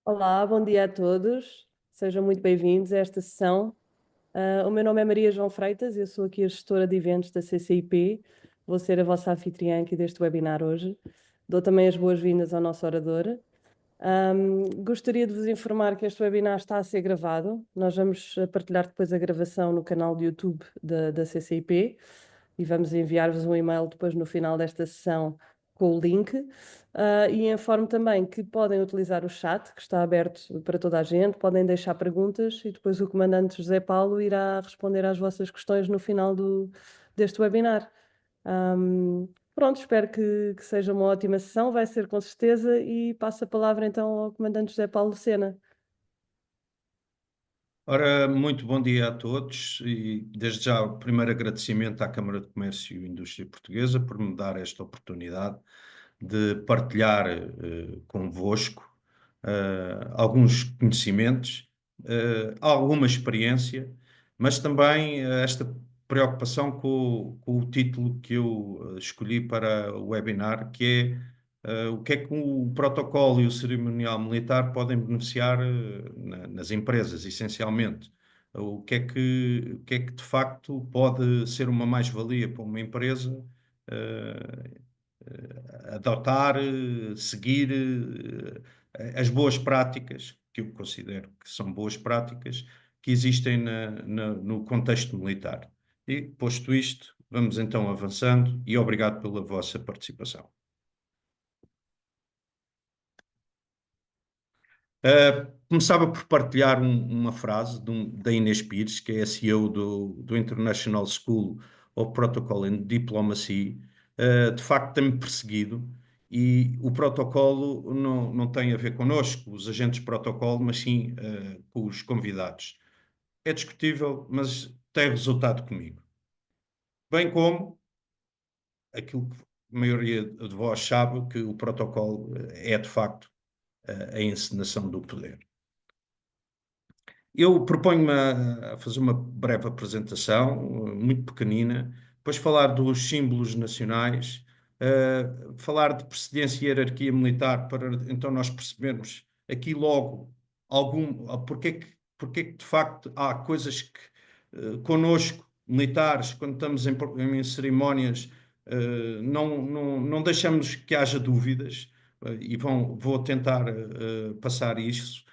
Olá, bom dia a todos. Sejam muito bem-vindos a esta sessão. O meu nome é Maria João Freitas, eu sou aqui a gestora de eventos da CCIP. Vou ser a vossa anfitriã aqui deste webinar hoje. Dou também as boas-vindas ao nosso orador. Gostaria de vos informar que este webinar está a ser gravado. Nós vamos partilhar depois a gravação no canal de YouTube da CCIP e vamos enviar-vos um e-mail depois no final desta sessão com o link. E informo também que podem utilizar o chat, que está aberto para toda a gente, podem deixar perguntas e depois o comandante José Paulo irá responder às vossas questões no final deste webinar. Pronto, espero que seja uma ótima sessão, vai ser com certeza, e passo a palavra então ao comandante José Paulo Sena. Ora, muito bom dia a todos e desde já o primeiro agradecimento à Câmara de Comércio e Indústria Portuguesa por me dar esta oportunidade de partilhar convosco alguns conhecimentos, alguma experiência, mas também esta preocupação com o título que eu escolhi para o webinar, que é o que é que o protocolo e o cerimonial militar podem beneficiar nas empresas, essencialmente. O que é que de facto pode ser uma mais-valia para uma empresa eh, adotar, seguir as boas práticas, que eu considero que são boas práticas, que existem no contexto militar. E, posto isto, vamos então avançando e obrigado pela vossa participação. Começava por partilhar uma frase da Inês Pires, que é a CEO do International School of Protocol and Diplomacy. De facto, tem-me perseguido e o protocolo não tem a ver connosco, os agentes de protocolo, mas sim com os convidados. É discutível, mas tem resultado comigo. Bem como aquilo que a maioria de vós sabe, que o protocolo é de facto a encenação do poder. Eu proponho-me a fazer uma breve apresentação, muito pequenina, depois falar dos símbolos nacionais, falar de precedência e hierarquia militar, para então nós percebermos aqui logo porque é que de facto há coisas que conosco, militares, quando estamos em cerimónias, não deixamos que haja dúvidas, e vou tentar passar isso,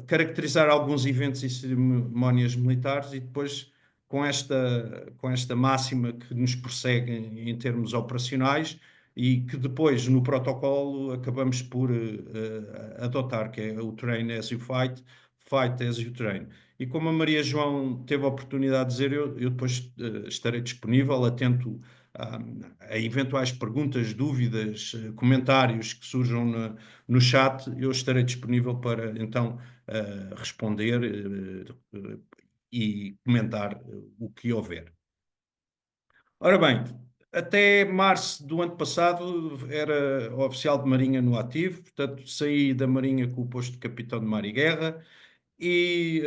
caracterizar alguns eventos e cerimónias militares e depois com esta máxima que nos persegue em termos operacionais e que depois no protocolo acabamos por adotar, que é o train as you fight, fight as you train. E como a Maria João teve a oportunidade de dizer, eu depois estarei disponível, atento a eventuais perguntas, dúvidas, comentários que surjam no chat. Eu estarei disponível para então responder e comentar o que houver. Ora bem, até março do ano passado era oficial de Marinha no ativo, portanto saí da Marinha com o posto de capitão de mar e guerra e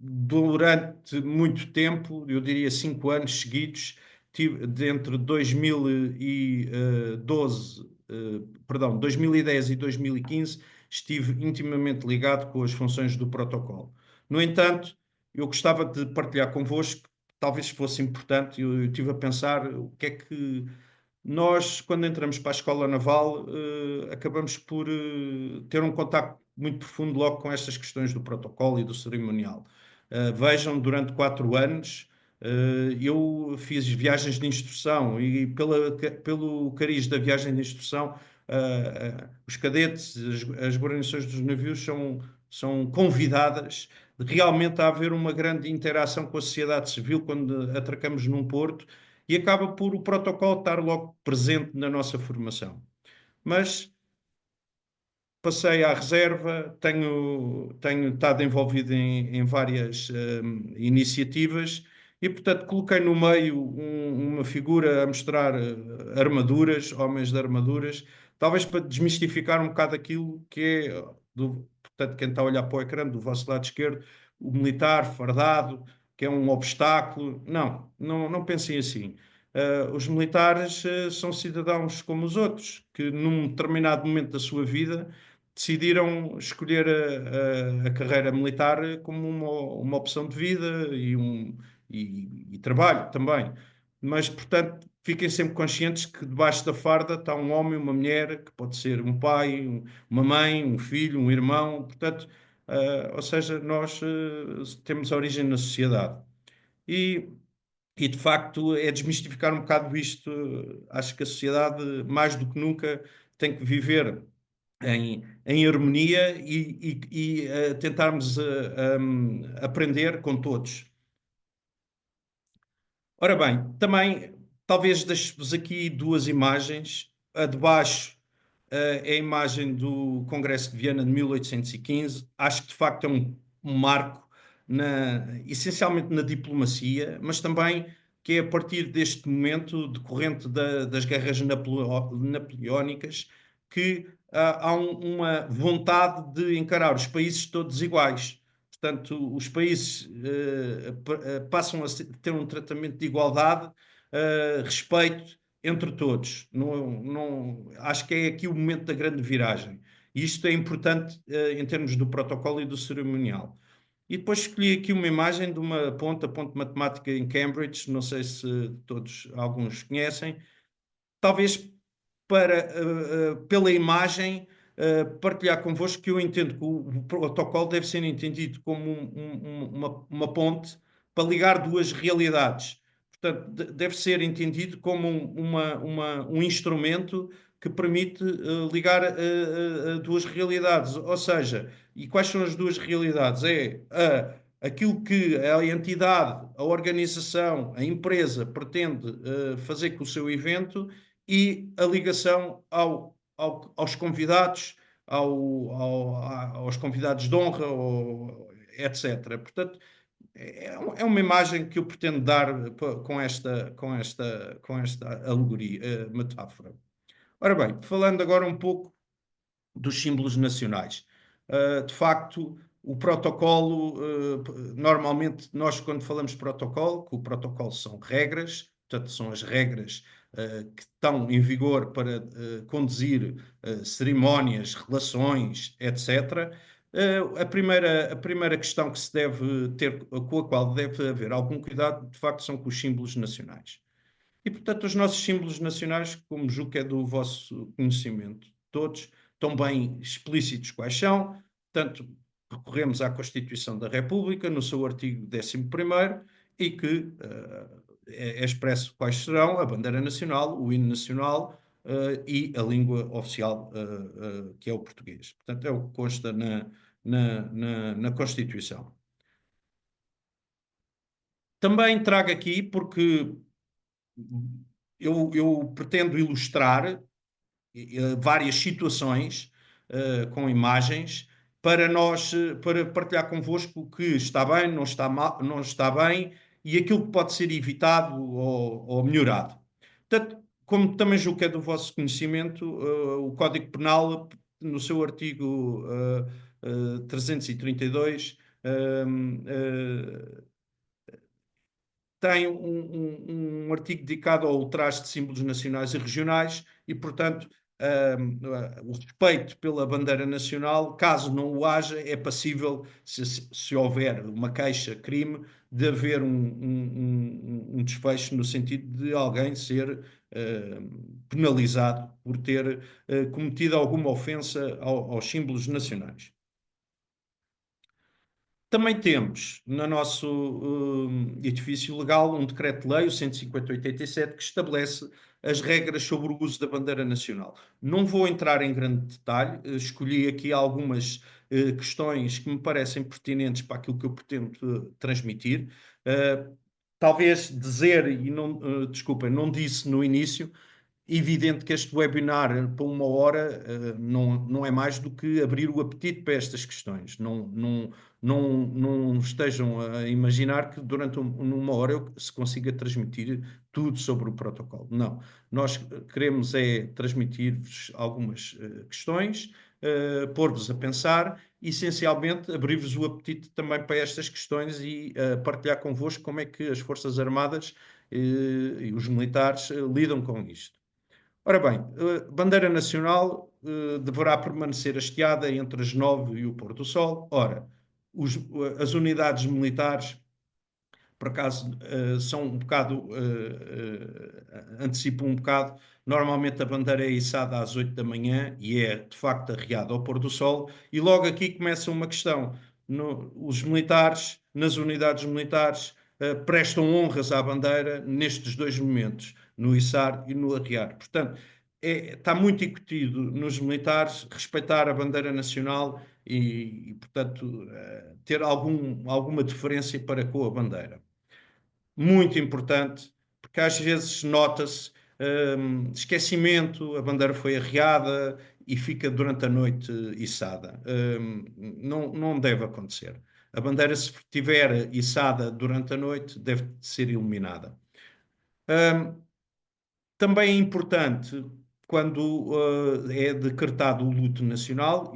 durante muito tempo, eu diria 5 anos seguidos, tive, entre 2012, perdão, 2010 e 2015, estive intimamente ligado com as funções do protocolo. No entanto, eu gostava de partilhar convosco, talvez fosse importante, eu estive a pensar o que é que nós, quando entramos para a Escola Naval, acabamos por ter um contacto muito profundo logo com estas questões do protocolo e do cerimonial. Vejam, durante 4 anos, eu fiz viagens de instrução e pelo cariz da viagem de instrução, os cadetes, as guarnições dos navios são convidadas realmente a haver uma grande interação com a sociedade civil quando atracamos num porto e acaba por o protocolo estar logo presente na nossa formação. Mas passei à reserva, tenho estado envolvido em várias iniciativas e, portanto, coloquei no meio uma figura a mostrar armaduras, homens de armaduras, talvez para desmistificar um bocado aquilo que é, portanto, quem está a olhar para o ecrã do vosso lado esquerdo, o militar fardado, que é um obstáculo. Não pensem assim. Os militares são cidadãos como os outros, que num determinado momento da sua vida decidiram escolher a carreira militar como uma opção de vida e trabalho também. Mas, portanto, fiquem sempre conscientes que debaixo da farda está um homem, uma mulher, que pode ser um pai, uma mãe, um filho, um irmão, portanto, ou seja, nós temos origem na sociedade. E, e, de facto, é desmistificar um bocado isto. Acho que a sociedade, mais do que nunca, tem que viver em harmonia e tentarmos aprender com todos. Ora bem, também talvez deixe-vos aqui duas imagens. A de baixo é a imagem do Congresso de Viena de 1815. Acho que de facto é um marco, essencialmente na diplomacia, mas também que é a partir deste momento decorrente das guerras napoleónicas que há uma vontade de encarar os países todos iguais. Portanto, os países passam a ter um tratamento de igualdade, respeito entre todos. Acho que é aqui o momento da grande viragem. E isto é importante em termos do protocolo e do cerimonial. E depois escolhi aqui uma imagem de uma ponte, a ponte matemática em Cambridge, não sei se todos, alguns conhecem, talvez pela imagem, partilhar convosco que eu entendo que o protocolo deve ser entendido como uma ponte para ligar duas realidades. Portanto, deve ser entendido como um instrumento que permite ligar duas realidades. Ou seja, e quais são as duas realidades? Aquilo que a entidade, a organização, a empresa pretende fazer com o seu evento e a ligação aos convidados, aos convidados de honra, etc. Portanto, é uma imagem que eu pretendo dar com esta alegoria, metáfora. Ora bem, falando agora um pouco dos símbolos nacionais. De facto, o protocolo, normalmente nós quando falamos de protocolo, que o protocolo são regras, portanto são as regras que estão em vigor para conduzir cerimónias, relações, etc. A primeira questão que se deve ter, com a qual deve haver algum cuidado, de facto, são com os símbolos nacionais. E, portanto, os nossos símbolos nacionais, como julgo que é do vosso conhecimento, todos estão bem explícitos quais são. Portanto, recorremos à Constituição da República, no seu artigo 11º, e que é expresso quais serão a bandeira nacional, o hino nacional e a língua oficial, que é o português. Portanto, é o que consta na Constituição. Também trago aqui, porque eu pretendo ilustrar várias situações com imagens para partilhar convosco o que está bem, não está mal, não está bem e aquilo que pode ser evitado ou melhorado. Portanto, como também julgo que é do vosso conhecimento, o Código Penal, no seu artigo 332, tem um artigo dedicado ao traje de símbolos nacionais e regionais e, portanto, o respeito pela bandeira nacional, caso não o haja, é passível, se houver uma queixa-crime, de haver um desfecho no sentido de alguém ser penalizado por ter cometido alguma ofensa aos símbolos nacionais. Também temos no nosso edifício legal um decreto-lei, o 150/87, que estabelece as regras sobre o uso da bandeira nacional. Não vou entrar em grande detalhe, escolhi aqui algumas questões que me parecem pertinentes para aquilo que eu pretendo transmitir. Talvez dizer, e não, desculpem, não disse no início, evidente que este webinar para 1 hora não é mais do que abrir o apetite para estas questões. Não estejam a imaginar que durante 1 hora se consiga transmitir tudo sobre o protocolo. Não. Nós queremos é transmitir-vos algumas questões, pôr-vos a pensar, essencialmente abrir-vos o apetite também para estas questões e partilhar convosco como é que as Forças Armadas e os militares lidam com isto. Ora bem, a bandeira nacional deverá permanecer hasteada entre as 9 e o pôr do sol. Ora, as unidades militares, por acaso, são um bocado, antecipam um bocado. Normalmente a bandeira é içada às 8 da manhã e é, de facto, arriada ao pôr do sol. E logo aqui começa uma questão. Os militares, nas unidades militares, prestam honras à bandeira nestes dois momentos, no içar e no arriar. Portanto, está muito incutido nos militares respeitar a bandeira nacional portanto, ter alguma deferência para com a bandeira. Muito importante, porque às vezes nota-se esquecimento, a bandeira foi arriada e fica durante a noite içada. Não deve acontecer. A bandeira, se estiver içada durante a noite, deve ser iluminada. Também é importante quando é decretado o luto nacional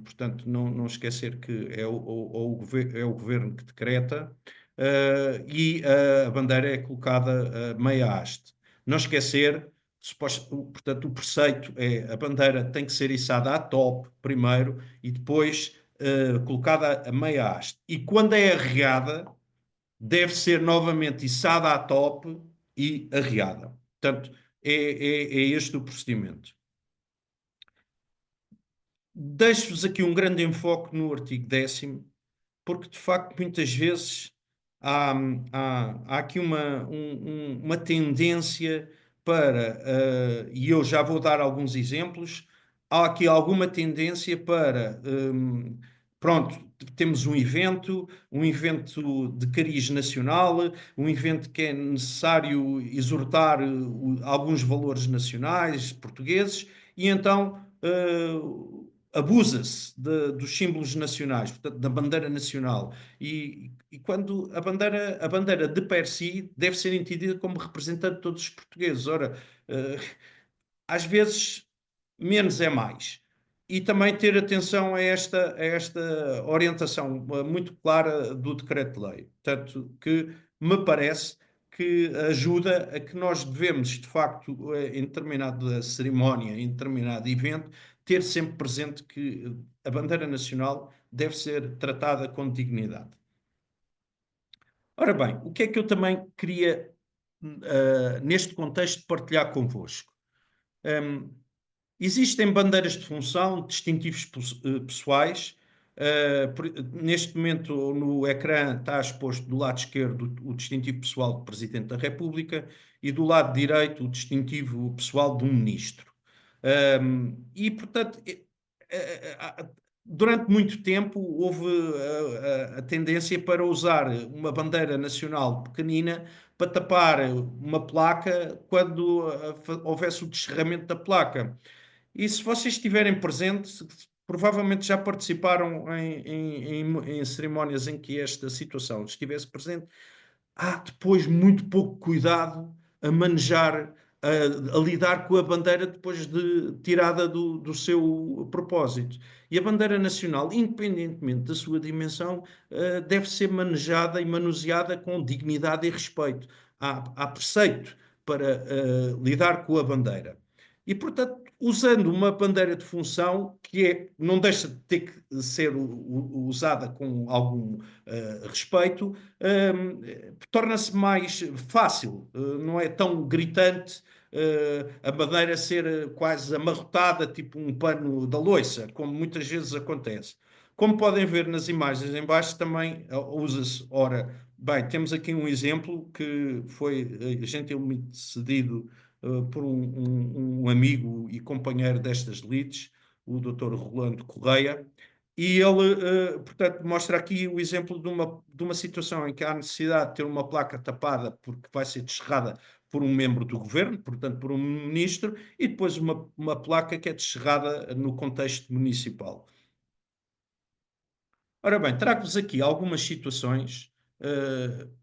portanto, não esquecer que é o governo que decreta, e a bandeira é colocada meia haste. Não esquecer, portanto, o preceito é a bandeira tem que ser içada à top primeiro e depois colocada a meia haste. E quando é arreada, deve ser novamente içada à top e arreada. Portanto, é este o procedimento. Deixo-vos aqui um grande enfoque no artigo 10º, porque de facto muitas vezes há, há aqui uma tendência para, e eu já vou dar alguns exemplos, há aqui alguma tendência para, pronto, temos um evento de cariz nacional, um evento que é necessário exortar alguns valores nacionais, portugueses, e então abusa-se dos símbolos nacionais, portanto, da bandeira nacional. E quando a bandeira de per si deve ser entendida como representante de todos os portugueses. Ora, às vezes menos é mais. E também ter atenção a esta orientação muito clara do decreto-lei. Portanto, que me parece que ajuda a que nós devemos, de facto, em determinada cerimónia, em determinado evento, ter sempre presente que a bandeira nacional deve ser tratada com dignidade. Ora bem, o que é que eu também queria, neste contexto, partilhar convosco? Existem bandeiras de função, distintivos pessoais. Neste momento, no ecrã está exposto do lado esquerdo o distintivo pessoal do Presidente da República e do lado direito o distintivo pessoal do Ministro. Portanto, durante muito tempo houve a tendência para usar uma bandeira nacional pequenina para tapar uma placa quando houvesse o descerramento da placa. E se vocês estiverem presentes, provavelmente já participaram em cerimónias em que esta situação estivesse presente. Há depois muito pouco cuidado a manejar, a lidar com a bandeira depois de tirada do seu propósito. E a bandeira nacional, independentemente da sua dimensão, deve ser manejada e manuseada com dignidade e respeito. Há preceito para lidar com a bandeira. E, portanto, usando uma bandeira de função não deixa de ter que ser usada com algum respeito, torna-se mais fácil, não é tão gritante a bandeira ser quase amarrotada, tipo um pano da louça, como muitas vezes acontece. Como podem ver nas imagens em baixo, também usa-se, ora, bem, temos aqui um exemplo que foi gentilmente cedido por um amigo e companheiro destas lides, o Dr. Rolando Correia, e ele, portanto, mostra aqui o exemplo de uma situação em que há necessidade de ter uma placa tapada porque vai ser descerrada por um membro do governo, portanto, por um ministro, e depois uma placa que é descerrada no contexto municipal. Ora bem, trago-vos aqui algumas situações,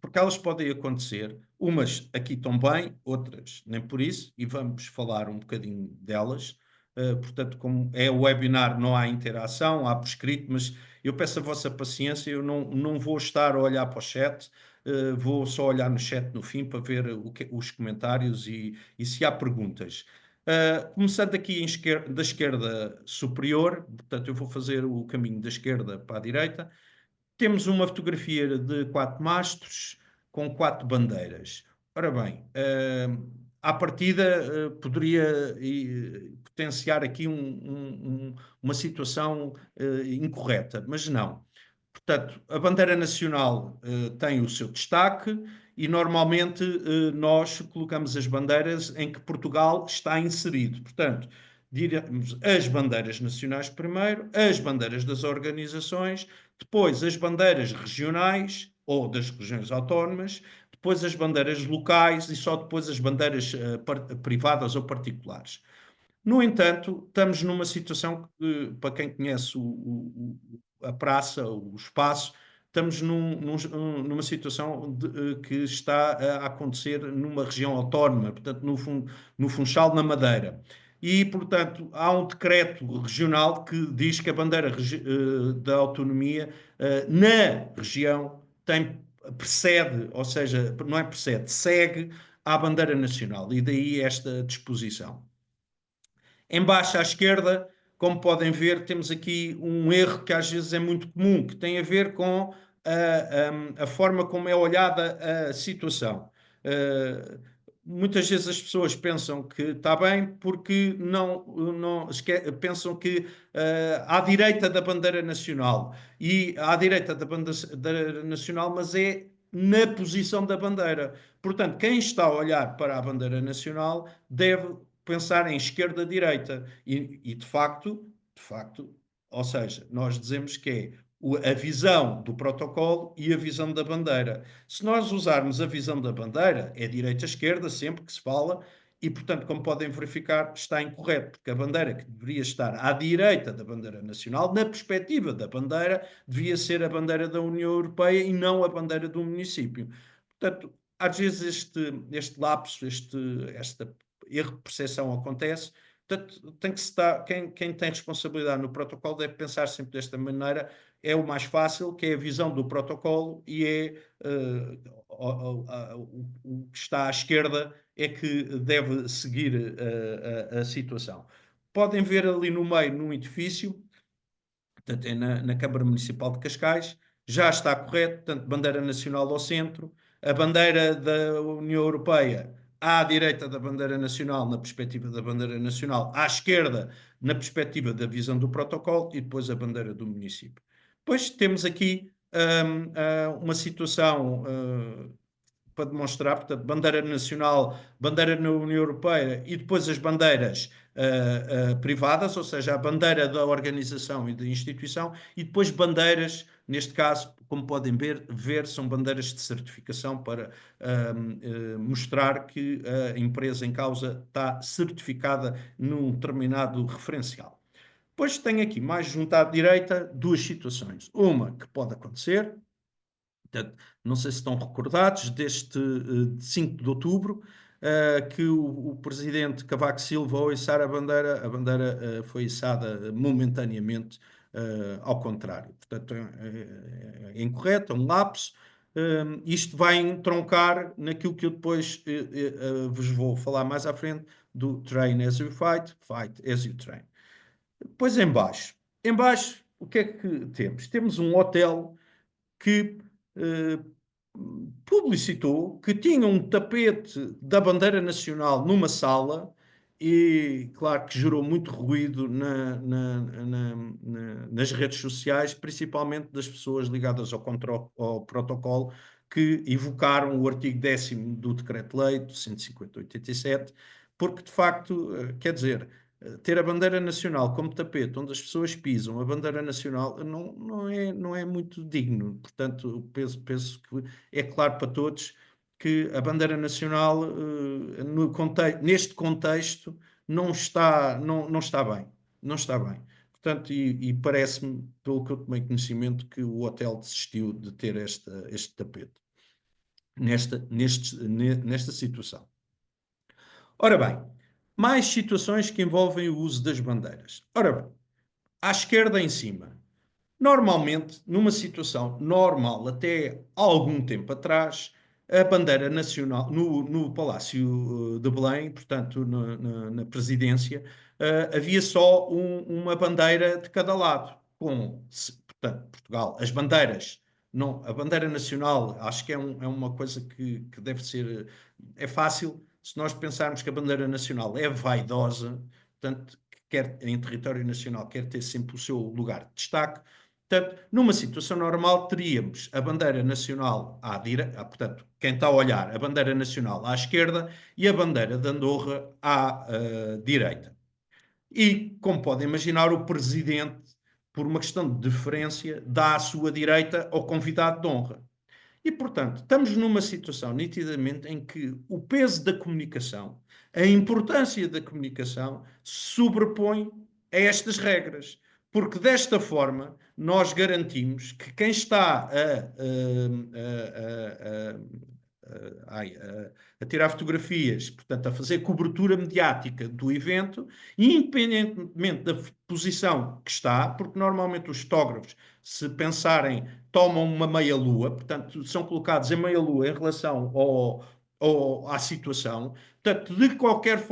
porque elas podem acontecer. Umas aqui estão bem, outras nem por isso, e vamos falar um bocadinho delas. Portanto, como é o webinar, não há interação, há por escrito, mas eu peço a vossa paciência, eu não vou estar a olhar para o chat, vou só olhar no chat no fim para ver os comentários e se há perguntas. Começando aqui da esquerda superior, portanto, eu vou fazer o caminho da esquerda para a direita. Temos uma fotografia de 4 mastros com 4 bandeiras. Ora bem, à partida poderia potenciar aqui uma situação incorreta, mas não. Portanto, a bandeira nacional tem o seu destaque e normalmente nós colocamos as bandeiras em que Portugal está inserido. Portanto, diremos as bandeiras nacionais primeiro, as bandeiras das organizações, depois as bandeiras regionais ou das regiões autónomas, depois as bandeiras locais e só depois as bandeiras privadas ou particulares. No entanto, estamos numa situação que, para quem conhece a praça, o espaço, estamos numa situação que está a acontecer numa região autónoma, portanto, no Funchal, na Madeira. E, portanto, há um decreto regional que diz que a bandeira da autonomia na região precede, ou seja, não é precede, segue à bandeira nacional, e daí esta disposição. Em baixo à esquerda, como podem ver, temos aqui um erro que às vezes é muito comum, que tem a ver com a forma como é olhada a situação. Muitas vezes as pessoas pensam que está bem porque pensam que à direita da bandeira nacional e à direita da bandeira nacional, mas é na posição da bandeira. Portanto, quem está a olhar para a bandeira nacional deve pensar em esquerda-direita e de facto, ou seja, nós dizemos que é a visão do protocolo e a visão da bandeira. Se nós usarmos a visão da bandeira, é direita-esquerda sempre que se fala, e, portanto, como podem verificar, está incorreto, porque a bandeira que deveria estar à direita da bandeira nacional, na perspectiva da bandeira, devia ser a bandeira da União Europeia e não a bandeira do município. Portanto, às vezes este lapso, esta erro de percepção acontece. Portanto, quem tem responsabilidade no protocolo deve pensar sempre desta maneira. É o mais fácil, que é a visão do protocolo, e o que está à esquerda é que deve seguir a situação. Podem ver ali no meio, num edifício, portanto, é na Câmara Municipal de Cascais, já está correto, portanto, bandeira nacional ao centro, a bandeira da União Europeia à direita da bandeira nacional, na perspectiva da bandeira nacional, à esquerda, na perspectiva da visão do protocolo, e depois a bandeira do município. Depois temos aqui uma situação para demonstrar, portanto, bandeira nacional, bandeira na União Europeia e depois as bandeiras privadas, ou seja, a bandeira da organização e da instituição, e depois bandeiras, neste caso, como podem ver são bandeiras de certificação para mostrar que a empresa em causa está certificada num determinado referencial. Depois tenho aqui, mais junto à direita, duas situações. Uma que pode acontecer, portanto, não sei se estão recordados deste 5 de outubro, que o presidente Cavaco Silva, ao içar a bandeira foi içada momentaneamente ao contrário. Portanto, é incorreto, é um lapso. Isto vai entroncar naquilo que eu depois vos vou falar mais à frente do train as you fight, fight as you train. Depois em baixo, o que é que temos? Temos um hotel que eh, publicitou que tinha um tapete da bandeira nacional numa sala e, claro, que gerou muito ruído nas redes sociais, principalmente das pessoas ligadas ao protocolo, que evocaram o artigo 10º do Decreto-Lei do 150/87, porque, de facto, quer dizer, ter a bandeira nacional como tapete, onde as pessoas pisam a bandeira nacional, não é muito digno. Portanto, penso que é claro para todos que a bandeira nacional, neste contexto, não está bem. Não está bem. Portanto, e parece-me, pelo que eu tomei conhecimento, que o hotel desistiu de ter este tapete nesta situação. Ora bem, mais situações que envolvem o uso das bandeiras. Ora bem, à esquerda em cima. Normalmente, numa situação normal, até algum tempo atrás, a bandeira nacional, no Palácio de Belém, portanto, na presidência, havia só uma bandeira de cada lado, portanto, Portugal, as bandeiras. Não, a bandeira nacional, acho que é uma coisa que deve ser. É fácil se nós pensarmos que a bandeira nacional é vaidosa, portanto, que quer em território nacional, quer ter sempre o seu lugar de destaque. Portanto, numa situação normal, teríamos a bandeira nacional à direita, portanto, quem está a olhar, a bandeira nacional à esquerda e a bandeira de Andorra à direita. E, como podem imaginar, o presidente, por uma questão de deferência, dá a sua direita ao convidado de honra. E, portanto, estamos numa situação nitidamente em que o peso da comunicação, a importância da comunicação, se sobrepõe a estas regras. Porque desta forma nós garantimos que quem está a tirar fotografias, portanto, a fazer cobertura mediática do evento, independentemente da posição que está, porque normalmente os fotógrafos, se pensarem, tomam uma meia-lua, portanto, são colocados em meia-lua em relação à situação. Portanto, de qualquer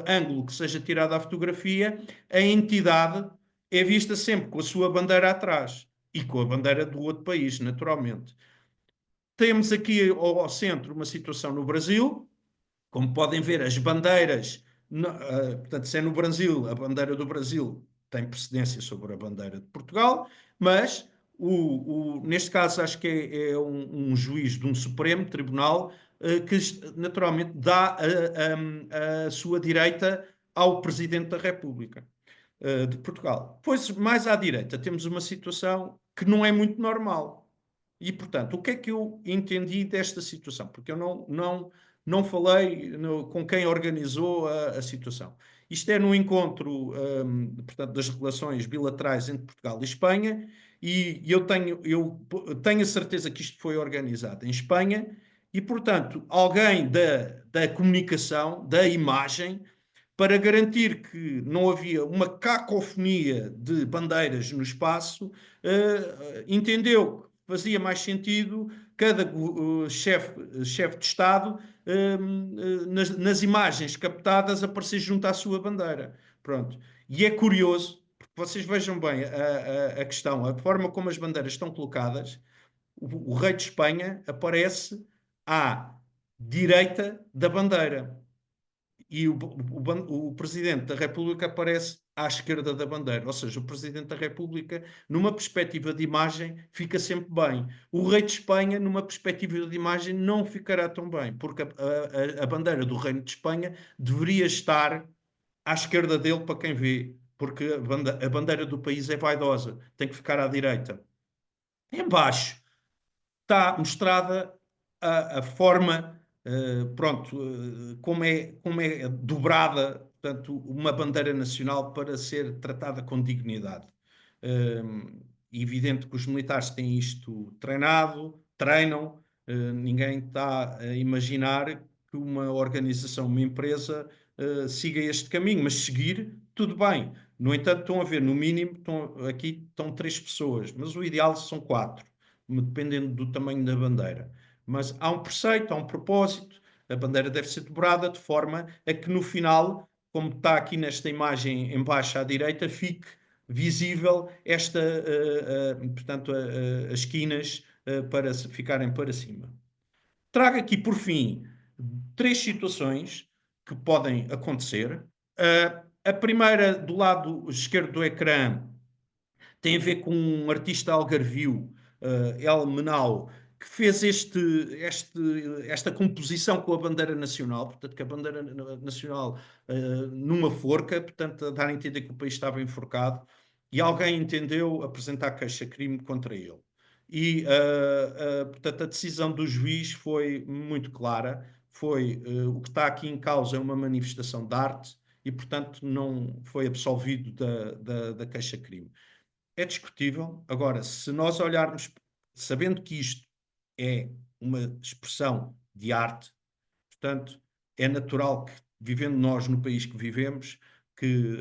ângulo que seja tirada a fotografia, a entidade é vista sempre com a sua bandeira atrás e com a bandeira do outro país, naturalmente. Temos aqui ao centro uma situação no Brasil, como podem ver, as bandeiras, portanto, se é no Brasil, a bandeira do Brasil tem precedência sobre a bandeira de Portugal, mas neste caso acho que é um juiz de um Supremo Tribunal que naturalmente dá a sua direita ao Presidente da República de Portugal. Pois mais à direita temos uma situação que não é muito normal. E, portanto, o que é que eu entendi desta situação? Porque eu não falei com quem organizou a situação. Isto é no encontro, portanto, das relações bilaterais entre Portugal e Espanha, e eu tenho a certeza que isto foi organizado em Espanha, e, portanto, alguém da comunicação, da imagem, para garantir que não havia uma cacofonia de bandeiras no espaço, entendeu que fazia mais sentido cada chefe de Estado, nas imagens captadas, aparecer junto à sua bandeira. Pronto. E é curioso, porque vocês vejam bem a questão, a forma como as bandeiras estão colocadas, o rei de Espanha aparece à direita da bandeira e o Presidente da República aparece à esquerda da bandeira. Ou seja, o Presidente da República, numa perspectiva de imagem, fica sempre bem. O Rei de Espanha, numa perspectiva de imagem, não ficará tão bem, porque a bandeira do Reino de Espanha deveria estar à esquerda dele para quem vê, porque a bandeira do país é vaidosa, tem que ficar à direita. Embaixo está mostrada a forma, pronto, como é dobrada, portanto, uma bandeira nacional para ser tratada com dignidade. Evidente que os militares têm isto treinado, treinam, ninguém está a imaginar que uma organização, uma empresa, siga este caminho, mas seguir, tudo bem. No entanto, estão a ver, no mínimo, aqui estão 3 pessoas, mas o ideal são 4, dependendo do tamanho da bandeira. Mas há um preceito, há um propósito, a bandeira deve ser dobrada de forma a que no final, como está aqui nesta imagem em baixo à direita, fique visível portanto, as esquinas para ficarem para cima. Trago aqui, por fim, 3 situações que podem acontecer. A primeira, do lado esquerdo do ecrã, tem a ver com um artista algarvio, El Menau, que fez esta composição com a bandeira nacional, portanto, que a bandeira nacional numa forca, portanto, a dar a entender que o país estava enforcado, e alguém entendeu apresentar queixa-crime contra ele. E, portanto, a decisão do juiz foi muito clara, foi o que está aqui em causa é uma manifestação de arte e, portanto, não foi absolvido da queixa-crime. É discutível. Agora, se nós olharmos, sabendo que isto é uma expressão de arte, portanto, é natural que, vivendo nós no país que vivemos, que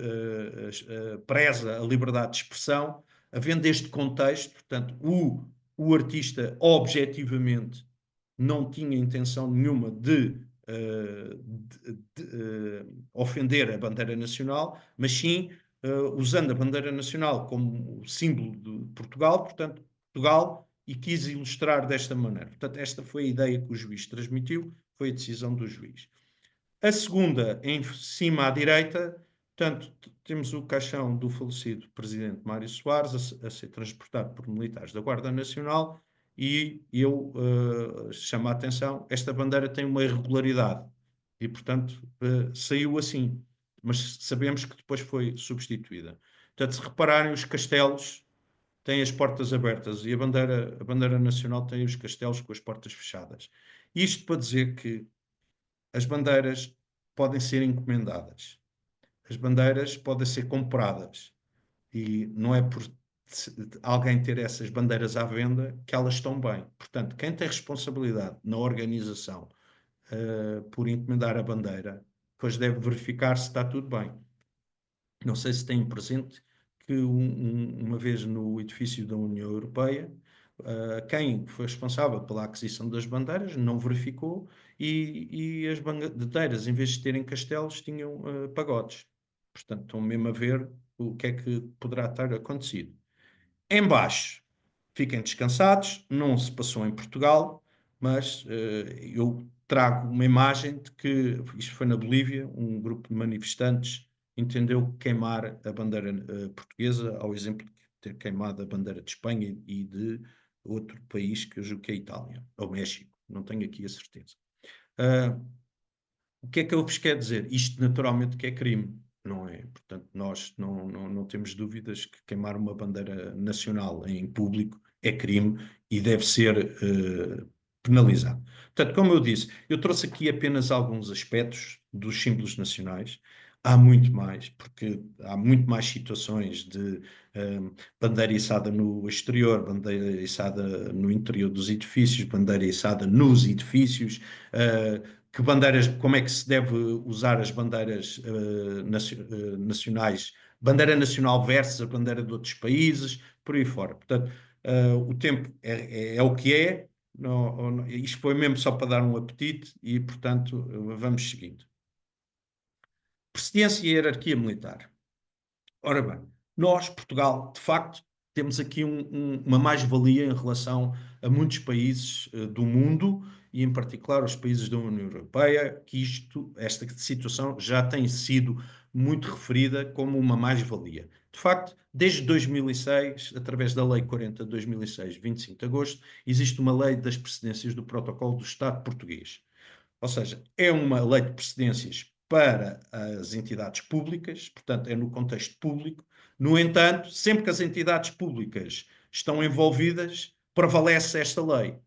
preza a liberdade de expressão, havendo este contexto, portanto, o artista objetivamente não tinha intenção nenhuma de ofender a bandeira nacional, mas sim usando a bandeira nacional como símbolo de Portugal, portanto, Portugal, e quis ilustrar desta maneira. Portanto, esta foi a ideia que o juiz transmitiu, foi a decisão do juiz. A segunda, em cima à direita, portanto, temos o caixão do falecido presidente Mário Soares a ser transportado por militares da Guarda Nacional e eu chamo a atenção, esta bandeira tem uma irregularidade e, portanto, saiu assim, mas sabemos que depois foi substituída. Portanto, se repararem, os castelos têm as portas abertas e a bandeira nacional tem os castelos com as portas fechadas. Isto para dizer que as bandeiras podem ser encomendadas, as bandeiras podem ser compradas e não é por alguém ter essas bandeiras à venda que elas estão bem. Portanto, quem tem responsabilidade na organização por encomendar a bandeira, depois deve verificar se está tudo bem. Não sei se têm presente que uma vez no edifício da União Europeia, quem foi responsável pela aquisição das bandeiras não verificou e as bandeiras, em vez de terem castelos, tinham pagodes. Portanto, estão mesmo a ver o que é que poderá ter acontecido. Embaixo, fiquem descansados, não se passou em Portugal, mas eu trago uma imagem de que isto foi na Bolívia, um grupo de manifestantes entendeu queimar a bandeira portuguesa, ao exemplo de ter queimado a bandeira de Espanha e de outro país que eu julgo que é a Itália, ou México, não tenho aqui a certeza. O que é que eu vos quero dizer? Isto naturalmente que é crime, não é? Portanto, nós não temos dúvidas que queimar uma bandeira nacional em público é crime e deve ser penalizado. Portanto, como eu disse, eu trouxe aqui apenas alguns aspectos dos símbolos nacionais. Há muito mais, porque há muito mais situações de bandeira içada no exterior, bandeira içada no interior dos edifícios, bandeira içada nos edifícios, que bandeiras, como é que se deve usar as bandeiras nacionais, bandeira nacional versus a bandeira de outros países, por aí fora. Portanto, o tempo é o que é, isto foi mesmo só para dar um apetite e, portanto, vamos seguindo. Precedência e hierarquia militar. Ora bem, nós, Portugal, de facto, temos aqui uma mais-valia em relação a muitos países do mundo e, em particular, os países da União Europeia, que esta situação já tem sido muito referida como uma mais-valia. De facto, desde 2006, através da Lei 40 de 2006, 25 de agosto, existe uma lei das precedências do Protocolo do Estado português. Ou seja, é uma lei de precedências para as entidades públicas, portanto, é no contexto público. No entanto, sempre que as entidades públicas estão envolvidas, prevalece esta lei.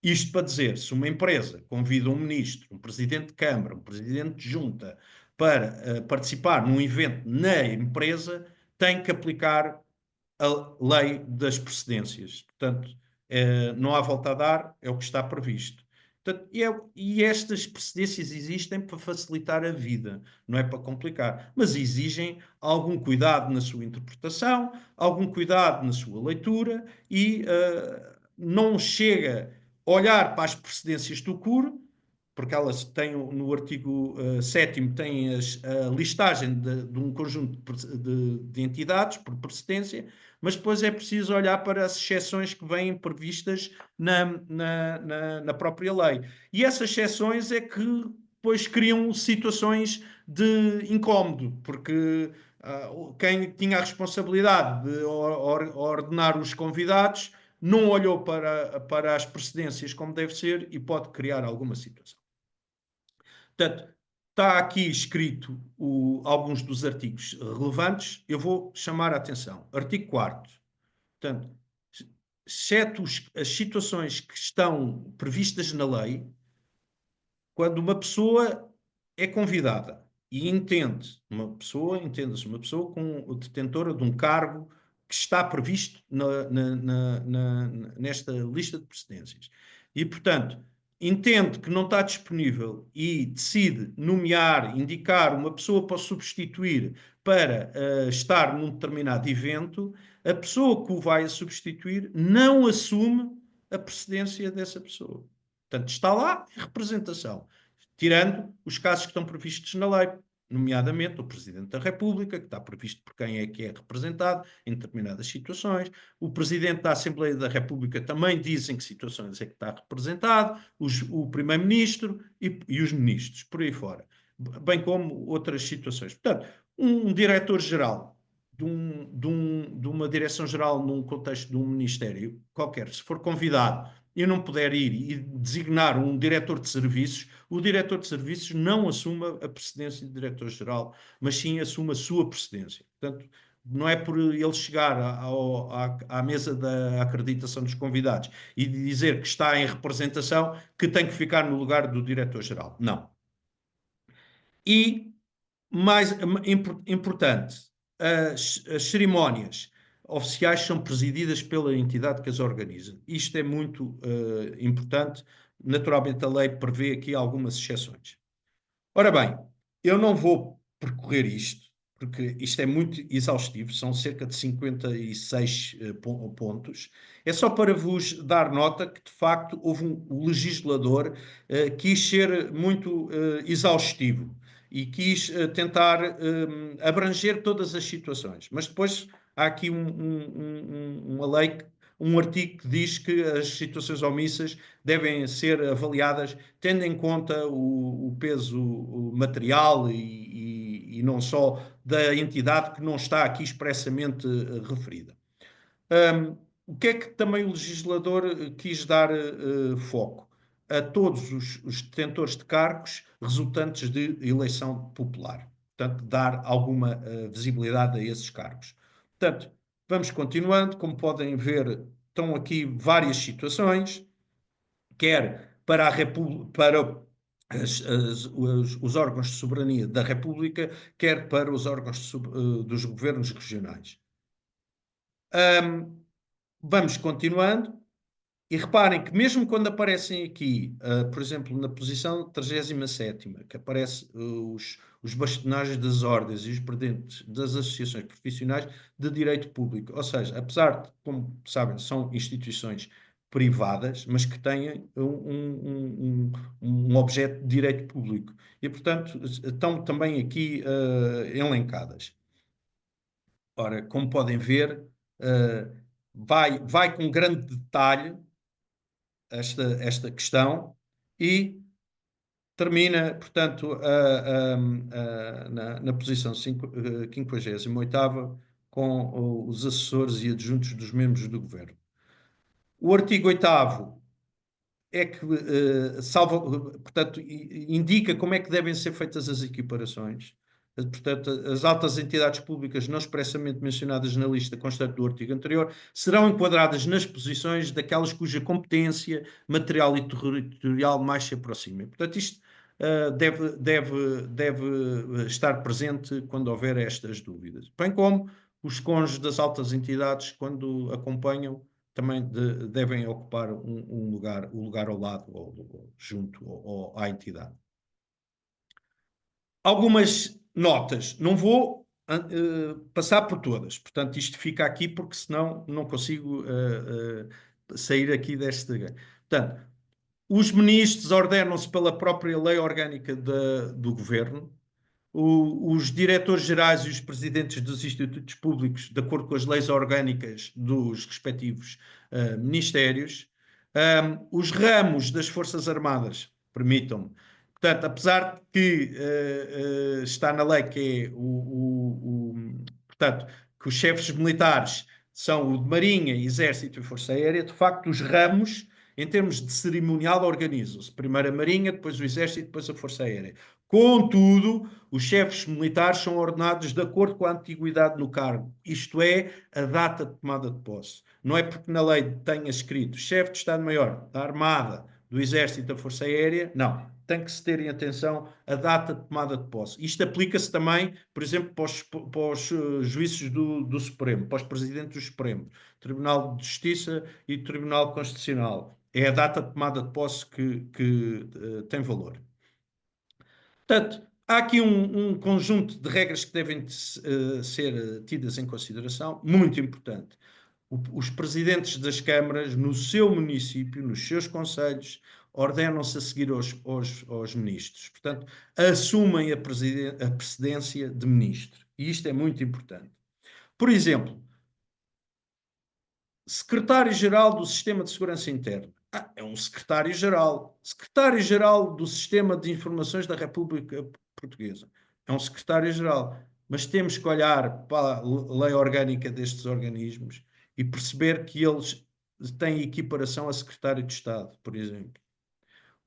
Isto para dizer, se uma empresa convida um ministro, um presidente de Câmara, um presidente de junta para participar num evento na empresa, tem que aplicar a lei das precedências. Portanto, não há volta a dar, é o que está previsto. Portanto, e estas precedências existem para facilitar a vida, não é para complicar, mas exigem algum cuidado na sua interpretação, algum cuidado na sua leitura e não chega a olhar para as precedências do CUR, porque elas têm no artigo 7º têm a listagem de um conjunto de entidades por precedência, mas depois é preciso olhar para as exceções que vêm previstas na própria lei. E essas exceções é que depois criam situações de incómodo, porque quem tinha a responsabilidade de ordenar os convidados não olhou para as precedências como deve ser e pode criar alguma situação. Portanto, está aqui escrito alguns dos artigos relevantes. Eu vou chamar a atenção. Artigo 4º. Portanto, exceto as situações que estão previstas na lei, quando uma pessoa é convidada e entende-se uma pessoa detentora de um cargo que está previsto nesta lista de precedências. E, portanto, entende que não está disponível e decide nomear, indicar uma pessoa para substituir para estar num determinado evento, a pessoa que o vai substituir não assume a precedência dessa pessoa. Portanto, está lá em representação, tirando os casos que estão previstos na lei, nomeadamente o Presidente da República, que está previsto por quem é que é representado em determinadas situações, o Presidente da Assembleia da República também diz em que situações é que está representado, o Primeiro-Ministro e os ministros, por aí fora, bem como outras situações. Portanto, um diretor-geral de uma direção-geral num contexto de um ministério qualquer, se for convidado e não puder ir e designar um diretor de serviços, o diretor de serviços não assume a precedência de diretor-geral, mas sim assume a sua precedência. Portanto, não é por ele chegar à mesa da acreditação dos convidados e dizer que está em representação que tem que ficar no lugar do diretor-geral. Não. E, mais importante, as cerimónias oficiais são presididas pela entidade que as organiza. Isto é muito importante. Naturalmente, a lei prevê aqui algumas exceções. Ora bem, eu não vou percorrer isto, porque isto é muito exaustivo, são cerca de 56 pontos. É só para vos dar nota que, de facto, o legislador quis ser muito exaustivo e quis tentar abranger todas as situações. Mas depois há aqui uma lei, um artigo que diz que as situações omissas devem ser avaliadas tendo em conta o peso material e não só da entidade que não está aqui expressamente referida. O que é que também o legislador quis dar foco? A todos os detentores de cargos resultantes de eleição popular. Portanto, dar alguma visibilidade a esses cargos. Portanto, vamos continuando. Como podem ver, estão aqui várias situações, quer para a República, para os órgãos de soberania da República, quer para os órgãos dos governos regionais. Vamos continuando. E reparem que mesmo quando aparecem aqui, por exemplo, na posição 37ª, que aparece os bastonagens das ordens e os presidentes das associações profissionais de direito público, ou seja, apesar de, como sabem, são instituições privadas, mas que têm um objeto de direito público. E, portanto, estão também aqui elencadas. Ora, como podem ver, vai com grande detalhe esta questão e termina, portanto, na posição 58ª com os assessores e adjuntos dos membros do governo. O artigo 8º é que, portanto, indica como é que devem ser feitas as equiparações. Portanto, as altas entidades públicas não expressamente mencionadas na lista constante do artigo anterior serão enquadradas nas posições daquelas cuja competência material e territorial mais se aproximem. Portanto, isto deve estar presente quando houver estas dúvidas. Bem como os cônjuges das altas entidades, quando acompanham, também devem ocupar o lugar ao lado ou junto à entidade. Algumas notas, não vou passar por todas, portanto isto fica aqui porque senão não consigo sair aqui deste. Portanto, os ministros ordenam-se pela própria lei orgânica do governo, os diretores gerais e os presidentes dos institutos públicos, de acordo com as leis orgânicas dos respectivos ministérios, os ramos das Forças Armadas, permitam-me. Portanto, apesar de que está na lei que é portanto, que os chefes militares são o de Marinha, Exército e Força Aérea, de facto, os ramos, em termos de cerimonial, organizam-se. Primeiro a Marinha, depois o Exército, depois a Força Aérea. Contudo, os chefes militares são ordenados de acordo com a antiguidade no cargo, isto é, a data de tomada de posse. Não é porque na lei tenha escrito chefe de Estado-Maior da Armada, do Exército e da Força Aérea, não. Tem que se ter em atenção a data de tomada de posse. Isto aplica-se também, por exemplo, para os juízes do Supremo, para os presidentes do Supremo, Tribunal de Justiça e Tribunal Constitucional. É a data de tomada de posse que tem valor. Portanto, há aqui um conjunto de regras que devem ser tidas em consideração, muito importante. Os presidentes das câmaras, no seu município, nos seus conselhos, ordenam-se a seguir aos ministros. Portanto, assumem a precedência de ministro. E isto é muito importante. Por exemplo, secretário-geral do Sistema de Segurança Interna. É um secretário-geral. Secretário-geral do Sistema de Informações da República Portuguesa. É um secretário-geral. Mas temos que olhar para a lei orgânica destes organismos e perceber que eles têm equiparação a secretário de Estado, por exemplo.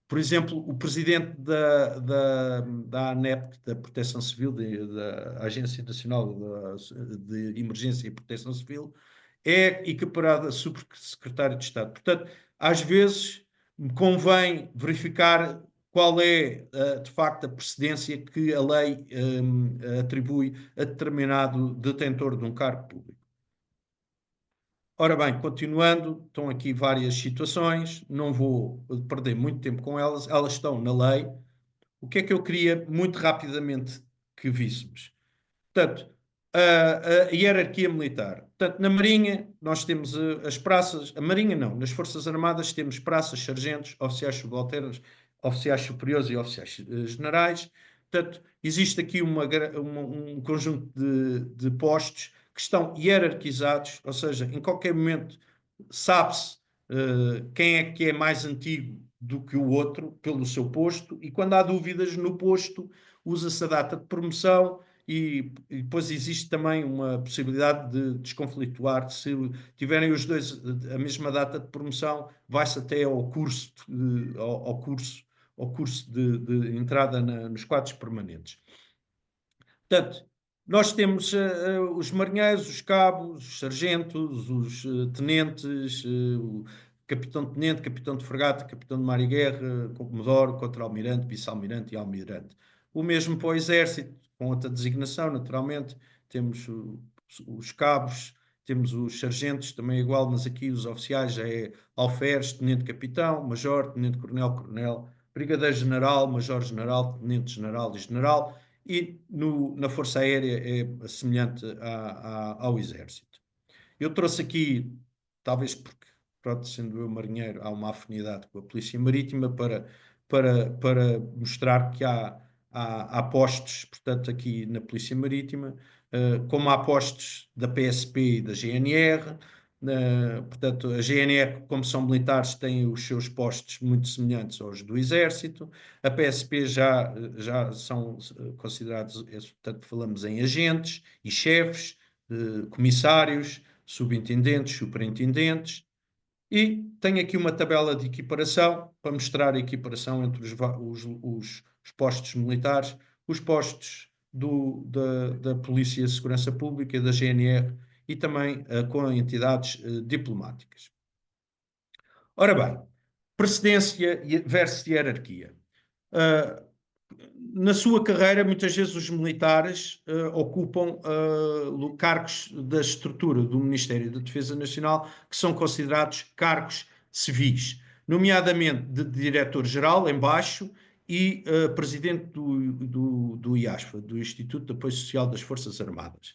Por exemplo, o presidente da ANEP, da Proteção Civil, da Agência Nacional de Emergência e Proteção Civil, é equiparado a subsecretário de Estado. Portanto, às vezes convém verificar qual é, de facto, a precedência que a lei atribui a determinado detentor de um cargo público. Ora bem, continuando, estão aqui várias situações, não vou perder muito tempo com elas, elas estão na lei. O que é que eu queria muito rapidamente que víssemos? Portanto, a hierarquia militar. Portanto, na Marinha nós temos as praças, a Marinha não, nas Forças Armadas temos praças, sargentos, oficiais subalternos, oficiais superiores e oficiais generais. Portanto, existe aqui um conjunto de postos que estão hierarquizados, ou seja, em qualquer momento sabe-se quem é que é mais antigo do que o outro pelo seu posto, e quando há dúvidas no posto, usa-se a data de promoção e depois existe também uma possibilidade de desconflituar. Se tiverem os dois a mesma data de promoção, vai-se até ao curso, ao curso de entrada nos quadros permanentes. Portanto, nós temos os marinheiros, os cabos, os sargentos, os tenentes, o capitão-tenente, capitão de fragata, capitão de mar e guerra, comodoro, contra-almirante, vice-almirante e almirante. O mesmo para o exército, com outra designação, naturalmente. Temos os cabos, temos os sargentos, também é igual, mas aqui os oficiais já é alferes, tenente-capitão, major, tenente-coronel, coronel, brigadeiro-general, major-general, tenente-general e general. E na Força Aérea é semelhante ao Exército. Eu trouxe aqui, talvez porque, pronto, sendo eu marinheiro, há uma afinidade com a Polícia Marítima para mostrar que há postos, portanto, aqui na Polícia Marítima, como há postos da PSP e da GNR. Portanto, a GNR, como são militares, tem os seus postos muito semelhantes aos do Exército. A PSP já são considerados, portanto, falamos em agentes e chefes, comissários, subintendentes, superintendentes. E tenho aqui uma tabela de equiparação para mostrar a equiparação entre os postos militares, os postos da Polícia de Segurança Pública, da GNR e também com entidades diplomáticas. Ora bem, precedência versus hierarquia. Na sua carreira, muitas vezes os militares ocupam cargos da estrutura do Ministério da Defesa Nacional que são considerados cargos civis, nomeadamente de diretor-geral, em baixo, e presidente do IASFA, do Instituto de Apoio Social das Forças Armadas.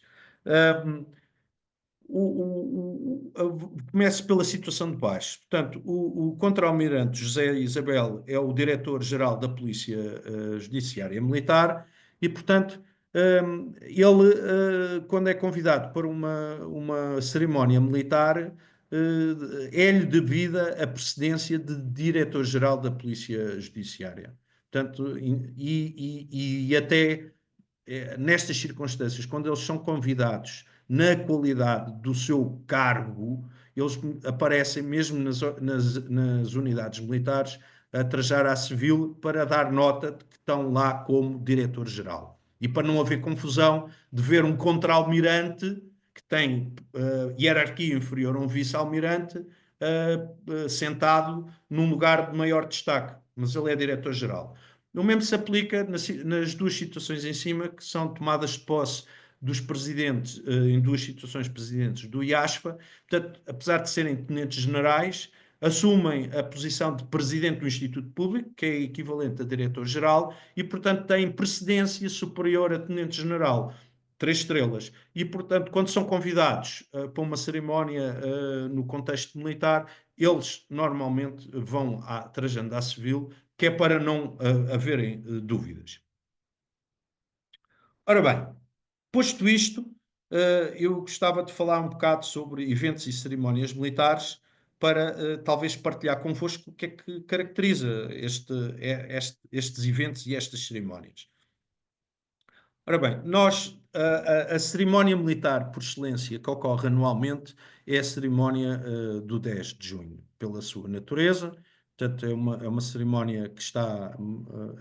Começo pela situação de baixo. Portanto, o contra-almirante José Isabel é o diretor-geral da Polícia Judiciária Militar e, portanto, ele, quando é convidado para uma cerimónia militar, é-lhe devida a precedência de diretor-geral da Polícia Judiciária. Portanto, e até nestas circunstâncias, quando eles são convidados na qualidade do seu cargo, eles aparecem mesmo nas unidades militares a trajar à civil para dar nota de que estão lá como diretor-geral. E para não haver confusão de ver um contra-almirante que tem hierarquia inferior a um vice-almirante sentado num lugar de maior destaque, mas ele é diretor-geral. O mesmo se aplica nas duas situações em cima, que são tomadas de posse dos presidentes, em duas situações presidentes do IASFA. Portanto, apesar de serem tenentes generais, assumem a posição de presidente do Instituto Público, que é equivalente a diretor-geral, e, portanto, têm precedência superior a tenente-general. 3 estrelas. E, portanto, quando são convidados para uma cerimónia no contexto militar, eles normalmente vão trajando à civil, que é para não haverem dúvidas. Ora bem, posto isto, eu gostava de falar um bocado sobre eventos e cerimónias militares para talvez partilhar convosco o que é que caracteriza estes eventos e estas cerimónias. Ora bem, a cerimónia militar por excelência que ocorre anualmente é a cerimónia do 10 de junho, pela sua natureza. Portanto, é uma cerimónia que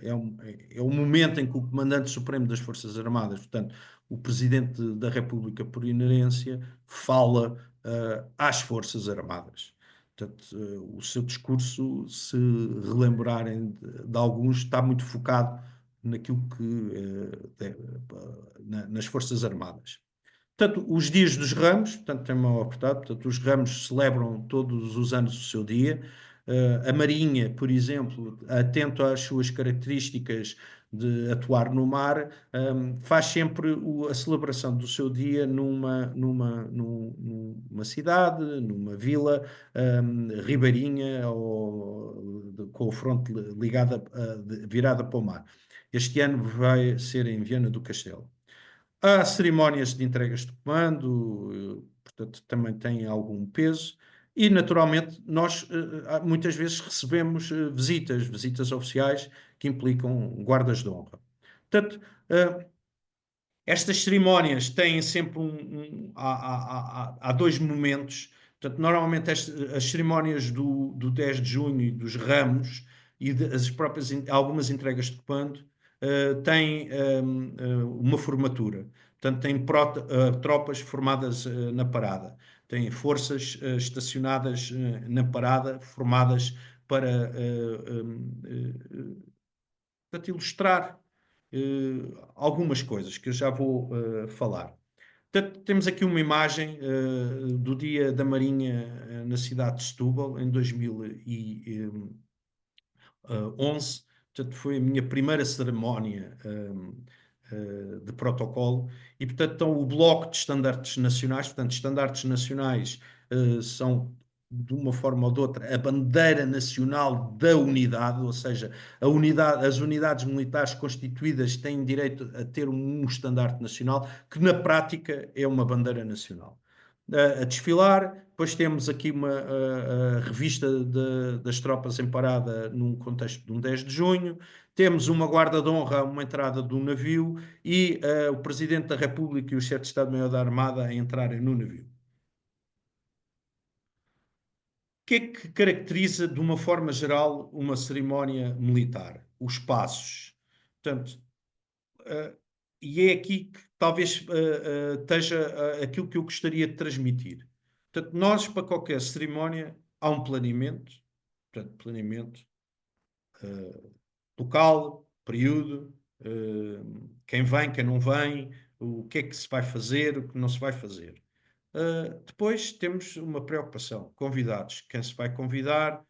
é o momento em que o Comandante Supremo das Forças Armadas, portanto, o Presidente da República por inerência, fala às Forças Armadas. Portanto, o seu discurso, se relembrarem de alguns, está muito focado naquilo que nas Forças Armadas. Portanto, os dias dos Ramos, portanto, tem uma oportunidade, portanto, os Ramos celebram todos os anos o seu dia. A Marinha, por exemplo, atento às suas características de atuar no mar, faz sempre a celebração do seu dia numa cidade, numa vila ribeirinha com a fronte virada para o mar. Este ano vai ser em Viana do Castelo. Há cerimónias de entregas de comando, portanto, também têm algum peso. E, naturalmente, nós muitas vezes recebemos visitas oficiais que implicam guardas de honra. Portanto, estas cerimónias têm sempre há dois momentos. Portanto, normalmente as cerimónias do 10 de junho e dos Ramos e as próprias algumas entregas de comando têm uma formatura. Portanto, têm tropas formadas na parada. Têm forças estacionadas na parada, formadas para portanto, ilustrar algumas coisas que eu já vou falar. Portanto, temos aqui uma imagem do Dia da Marinha na cidade de Setúbal, em 2011. Portanto, foi a minha primeira cerimónia de protocolo e, portanto, então, o bloco de estandartes nacionais, portanto, estandartes nacionais são de uma forma ou de outra, a bandeira nacional da unidade, ou seja, as unidades militares constituídas têm direito a ter um estandarte nacional, que na prática é uma bandeira nacional. A desfilar, depois temos aqui a revista das tropas em parada num contexto de um 10 de junho, temos uma guarda de honra, uma entrada de um navio e o Presidente da República e o Chefe de Estado-Maior da Armada a entrarem no navio. O que é que caracteriza, de uma forma geral, uma cerimónia militar? Os passos. Portanto, e é aqui que talvez esteja aquilo que eu gostaria de transmitir. Portanto, nós, para qualquer cerimónia, há um planeamento, portanto, planeamento local, período, quem vem, quem não vem, o que é que se vai fazer, o que não se vai fazer. Depois temos uma preocupação: convidados, quem se vai convidar,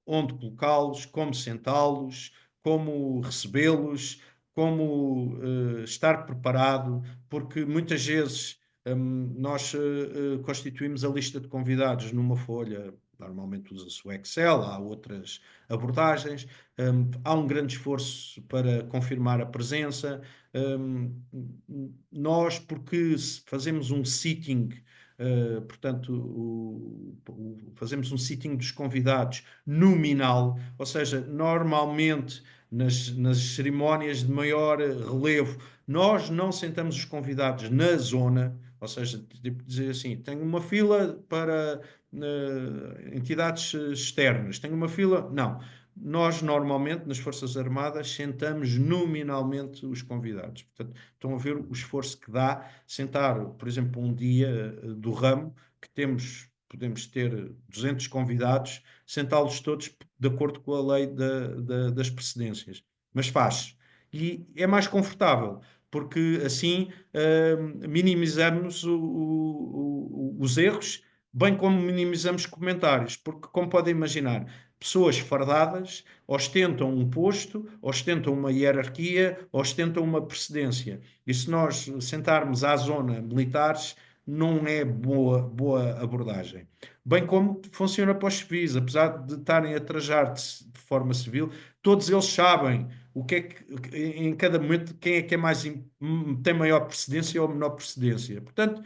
onde colocá-los, como sentá-los, como recebê-los, como estar preparado, porque muitas vezes nós constituímos a lista de convidados numa folha, normalmente usa-se o Excel, há outras abordagens, há um grande esforço para confirmar a presença. Nós, porque fazemos um sitting, portanto, fazemos um sitting dos convidados nominal, ou seja, normalmente nas cerimónias de maior relevo, nós não sentamos os convidados na zona, ou seja, tipo dizer assim, tenho uma fila para entidades externas, tenho uma fila. Não. Nós, normalmente, nas Forças Armadas, sentamos nominalmente os convidados. Portanto, estão a ver o esforço que dá sentar, por exemplo, um dia do ramo, que podemos ter 200 convidados, sentá-los todos de acordo com a lei das precedências. Mas faz. E é mais confortável, porque assim minimizamos os erros, bem como minimizamos comentários, porque, como podem imaginar, pessoas fardadas ostentam um posto, ostentam uma hierarquia, ostentam uma precedência. E se nós sentarmos à zona militares, não é boa abordagem. Bem como funciona para os civis, apesar de estarem a trajar de forma civil, todos eles sabem o que é que, em cada momento, quem é que é mais, tem maior precedência ou menor precedência. Portanto,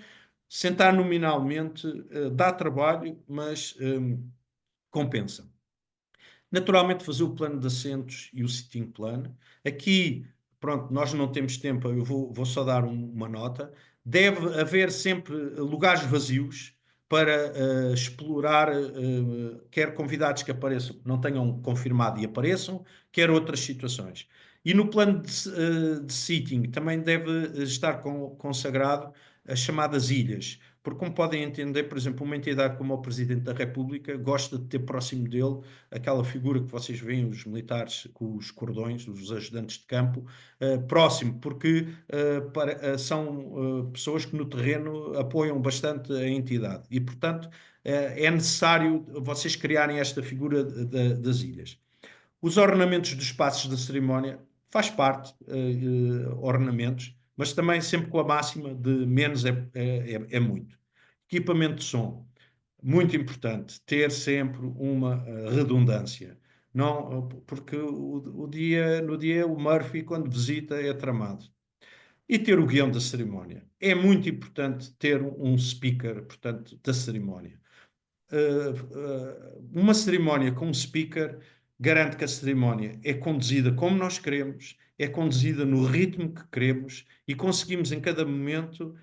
sentar nominalmente dá trabalho, mas compensa. Naturalmente, fazer o plano de assentos e o sitting plan. Aqui, pronto, nós não temos tempo, eu vou só dar uma nota. Deve haver sempre lugares vazios para explorar, quer convidados que apareçam, que não tenham confirmado e apareçam, quer outras situações. E no plano de sitting também deve estar consagrado as chamadas ilhas. Porque, como podem entender, por exemplo, uma entidade como o Presidente da República gosta de ter próximo dele aquela figura que vocês veem, os militares com os cordões, os ajudantes de campo, próximo, porque são pessoas que no terreno apoiam bastante a entidade. E, portanto, é necessário vocês criarem esta figura das ilhas. Os ornamentos dos espaços da cerimónia faz parte, ornamentos, mas também sempre com a máxima de menos é muito. Equipamento de som, muito importante, ter sempre uma redundância. Não, porque no dia o Murphy, quando visita, é tramado. E ter o guião da cerimónia. É muito importante ter um speaker, portanto, da cerimónia. Uma cerimónia com um speaker garante que a cerimónia é conduzida como nós queremos, é conduzida no ritmo que queremos e conseguimos em cada momento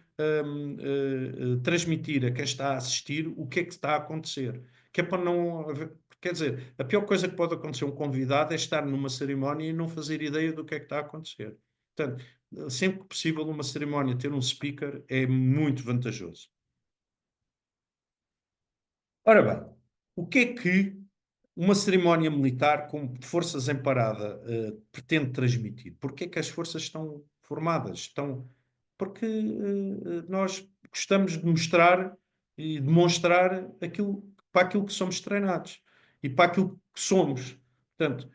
transmitir a quem está a assistir o que é que está a acontecer. Que é para não quer dizer, a pior coisa que pode acontecer a um convidado é estar numa cerimónia e não fazer ideia do que é que está a acontecer. Portanto, sempre que possível, uma cerimónia ter um speaker é muito vantajoso. Ora bem, o que é que uma cerimónia militar com forças em parada pretende transmitir? Porque é que as forças estão formadas? Porque nós gostamos de mostrar e demonstrar para aquilo que somos treinados e para aquilo que somos. Portanto,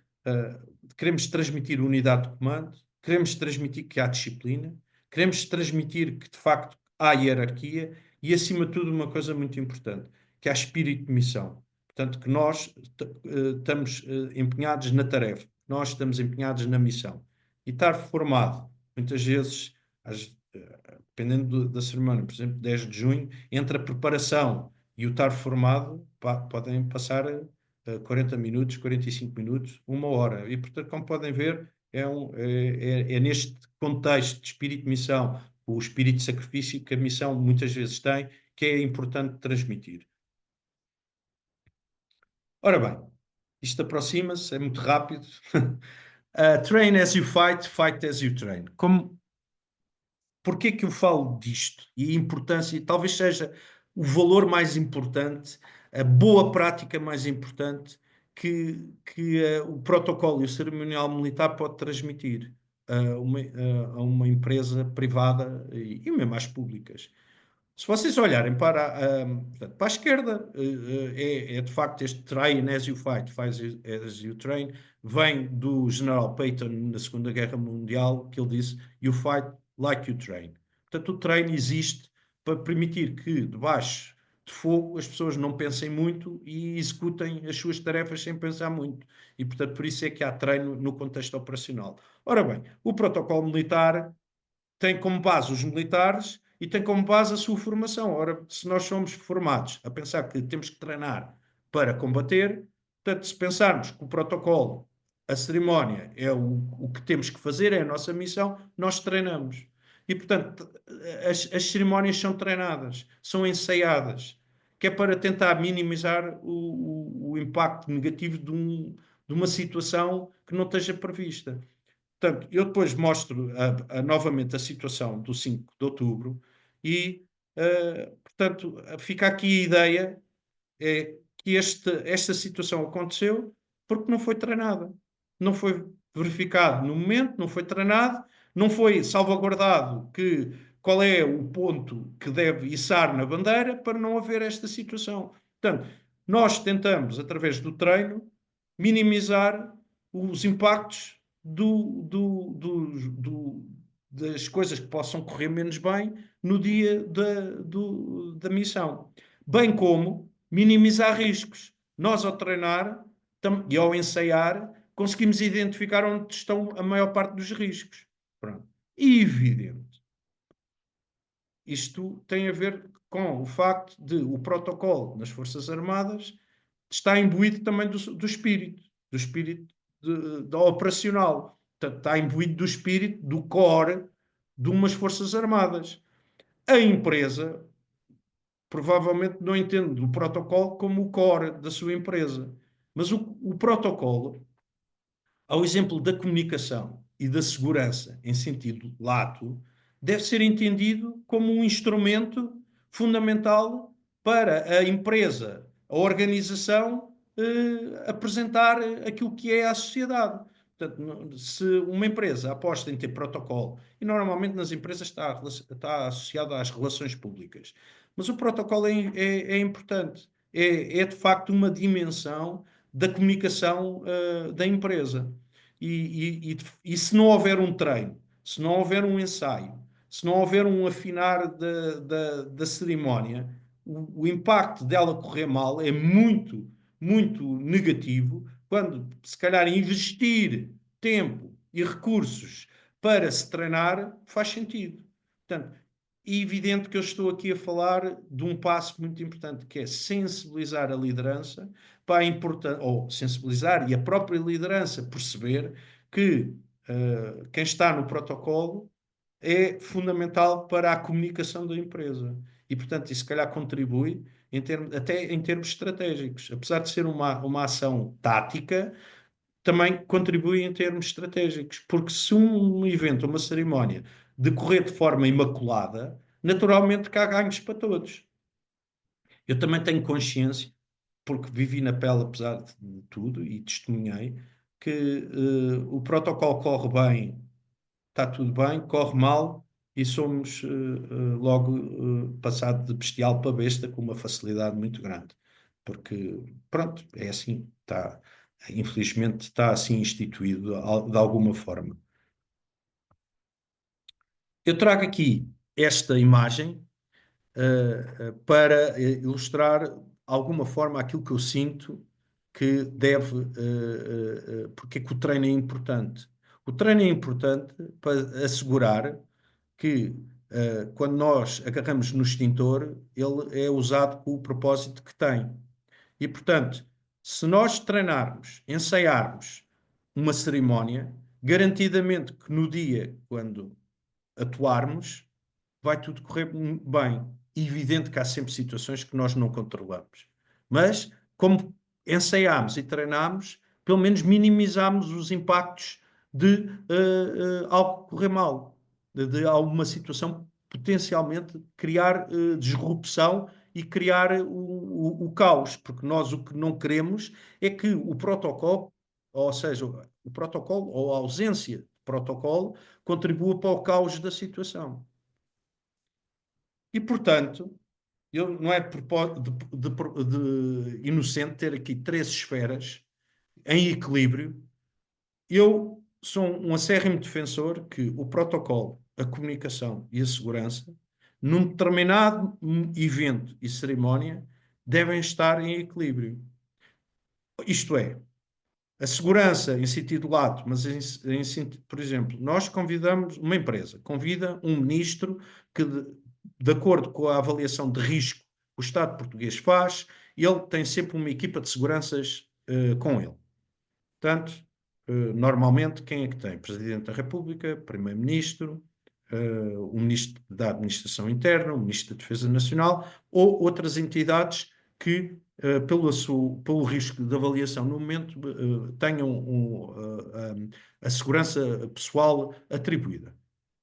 queremos transmitir unidade de comando, queremos transmitir que há disciplina, queremos transmitir que de facto há hierarquia e, acima de tudo, uma coisa muito importante, que há espírito de missão. Portanto, que nós estamos empenhados na tarefa, nós estamos empenhados na missão. E estar formado, muitas vezes, dependendo da cerimónia, por exemplo, 10 de junho, entre a preparação e o estar formado, podem passar 40 minutos, 45 minutos, uma hora. E, portanto, como podem ver, é neste contexto de espírito de missão, o espírito de sacrifício que a missão muitas vezes tem, que é importante transmitir. Ora bem, isto aproxima-se, é muito rápido. Train as you fight, fight as you train. Porquê que eu falo disto? E a importância, talvez seja o valor mais importante, a boa prática mais importante que o protocolo e o cerimonial militar pode transmitir a uma empresa privada e mesmo às públicas. Se vocês olharem portanto, para a esquerda, é de facto este train as you fight, fight as you train, vem do general Patton na Segunda Guerra Mundial, que ele disse you fight like you train. Portanto, o treino existe para permitir que, debaixo de fogo, as pessoas não pensem muito e executem as suas tarefas sem pensar muito. E, portanto, por isso é que há treino no contexto operacional. Ora bem, o protocolo militar tem como base os militares e tem como base a sua formação. Ora, se nós somos formados a pensar que temos que treinar para combater, portanto, se pensarmos que o protocolo, a cerimónia é o que temos que fazer, é a nossa missão, nós treinamos. E, portanto, as cerimónias são treinadas, são ensaiadas, que é para tentar minimizar o impacto negativo de uma situação que não esteja prevista. Portanto, eu depois mostro novamente a situação do 5 de outubro e, portanto, fica aqui a ideia que esta situação aconteceu porque não foi treinada. Não foi verificado no momento, não foi treinado, não foi salvaguardado qual é o ponto que deve içar na bandeira para não haver esta situação. Portanto, nós tentamos, através do treino, minimizar os impactos das coisas que possam correr menos bem no dia da missão. Bem como minimizar riscos. Nós, ao treinar e ao ensaiar, conseguimos identificar onde estão a maior parte dos riscos. Pronto. E evidente, isto tem a ver com o facto de o protocolo nas Forças Armadas está imbuído também do espírito da operacional. Portanto, está imbuído do espírito, do core de umas Forças Armadas. A empresa provavelmente não entende o protocolo como o core da sua empresa. Mas o protocolo, ao exemplo da comunicação e da segurança em sentido lato, deve ser entendido como um instrumento fundamental para a empresa, a organização, apresentar aquilo que é à sociedade. Portanto, se uma empresa aposta em ter protocolo, e normalmente nas empresas está associado às relações públicas, mas o protocolo é importante, é de facto uma dimensão da comunicação da empresa. E se não houver um treino, se não houver um ensaio, se não houver um afinar da cerimónia, o impacto dela correr mal é muito, muito negativo, quando se calhar investir tempo e recursos para se treinar faz sentido. Portanto, é evidente que eu estou aqui a falar de um passo muito importante, que é sensibilizar a liderança para a importância, ou sensibilizar e a própria liderança perceber que quem está no protocolo é fundamental para a comunicação da empresa. E, portanto, isso se calhar contribui até em termos estratégicos. Apesar de ser uma ação tática, também contribui em termos estratégicos. Porque se um evento, uma cerimónia, decorrer de forma imaculada, naturalmente que há ganhos para todos. Eu também tenho consciência, porque vivi na pele, apesar de tudo, e testemunhei, que o protocolo corre bem, está tudo bem, corre mal e somos logo passado de bestial para besta com uma facilidade muito grande. Porque, pronto, é assim, infelizmente está assim instituído de alguma forma. Eu trago aqui esta imagem para ilustrar alguma forma aquilo que eu sinto que deve, porque é que o treino é importante. O treino é importante para assegurar que quando nós agarramos no extintor, ele é usado com o propósito que tem. E, portanto, se nós treinarmos, ensaiarmos uma cerimónia, garantidamente que no dia, quando atuarmos, vai tudo correr bem. Evidente que há sempre situações que nós não controlamos. Mas, como ensaiámos e treinámos, pelo menos minimizámos os impactos de algo correr mal, de alguma situação potencialmente criar disrupção e criar o caos, porque nós o que não queremos é que o protocolo, ou seja, o protocolo ou a ausência de protocolo, contribua para o caos da situação. E, portanto, eu, não é de inocente ter aqui três esferas em equilíbrio. Eu sou um acérrimo defensor que o protocolo, a comunicação e a segurança, num determinado evento e cerimónia, devem estar em equilíbrio. Isto é, a segurança em sentido lato, mas por exemplo, nós convidamos uma empresa, convida um ministro que, de acordo com a avaliação de risco que o Estado português faz, ele tem sempre uma equipa de seguranças com ele. Portanto, normalmente, quem é que tem? Presidente da República, Primeiro-Ministro, o Ministro da Administração Interna, o Ministro da Defesa Nacional ou outras entidades que, pelo risco de avaliação no momento, tenham a segurança pessoal atribuída.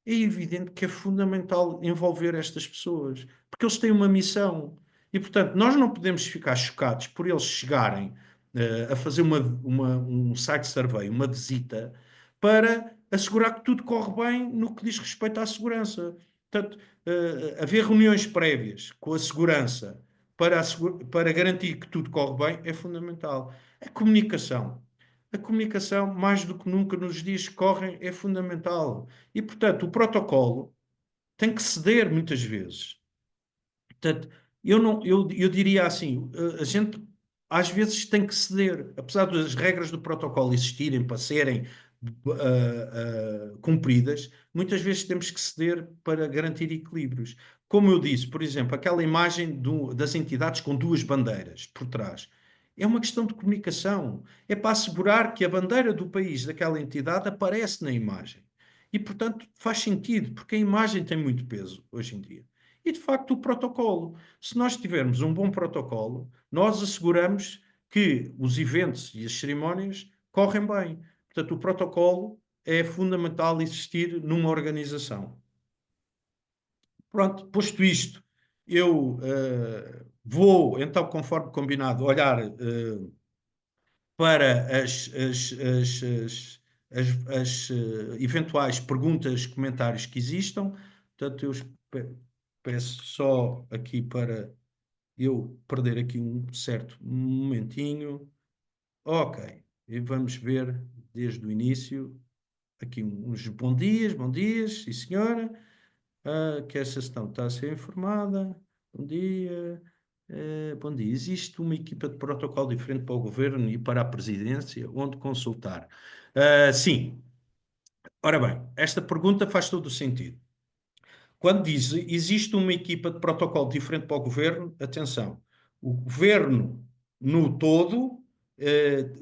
É evidente que é fundamental envolver estas pessoas, porque eles têm uma missão. E, portanto, nós não podemos ficar chocados por eles chegarem a fazer um site survey, uma visita, para assegurar que tudo corre bem no que diz respeito à segurança. Portanto, haver reuniões prévias com a segurança para garantir que tudo corre bem é fundamental. A comunicação. a comunicação, mais do que nunca nos dias que correm, é fundamental. E, portanto, o protocolo tem que ceder muitas vezes. Portanto, eu diria assim, a gente às vezes tem que ceder, apesar das regras do protocolo existirem para serem cumpridas, muitas vezes temos que ceder para garantir equilíbrios. Como eu disse, por exemplo, aquela imagem das entidades com duas bandeiras por trás. É uma questão de comunicação. É para assegurar que a bandeira do país daquela entidade aparece na imagem. E, portanto, faz sentido, porque a imagem tem muito peso hoje em dia. E, de facto, o protocolo. Se nós tivermos um bom protocolo, nós asseguramos que os eventos e as cerimónias correm bem. Portanto, o protocolo é fundamental existir numa organização. Pronto, posto isto, eu vou, então, conforme combinado, olhar para as eventuais perguntas, comentários que existam. Portanto, eu peço só aqui para eu perder aqui um certo momentinho. Ok, e vamos ver desde o início aqui uns bom dias, sim senhora. Que essa sessão está a ser informada. Bom dia. Bom dia. Existe uma equipa de protocolo diferente para o governo e para a presidência, onde consultar? Sim. Ora bem, esta pergunta faz todo o sentido. Quando diz existe uma equipa de protocolo diferente para o governo, atenção, o governo no todo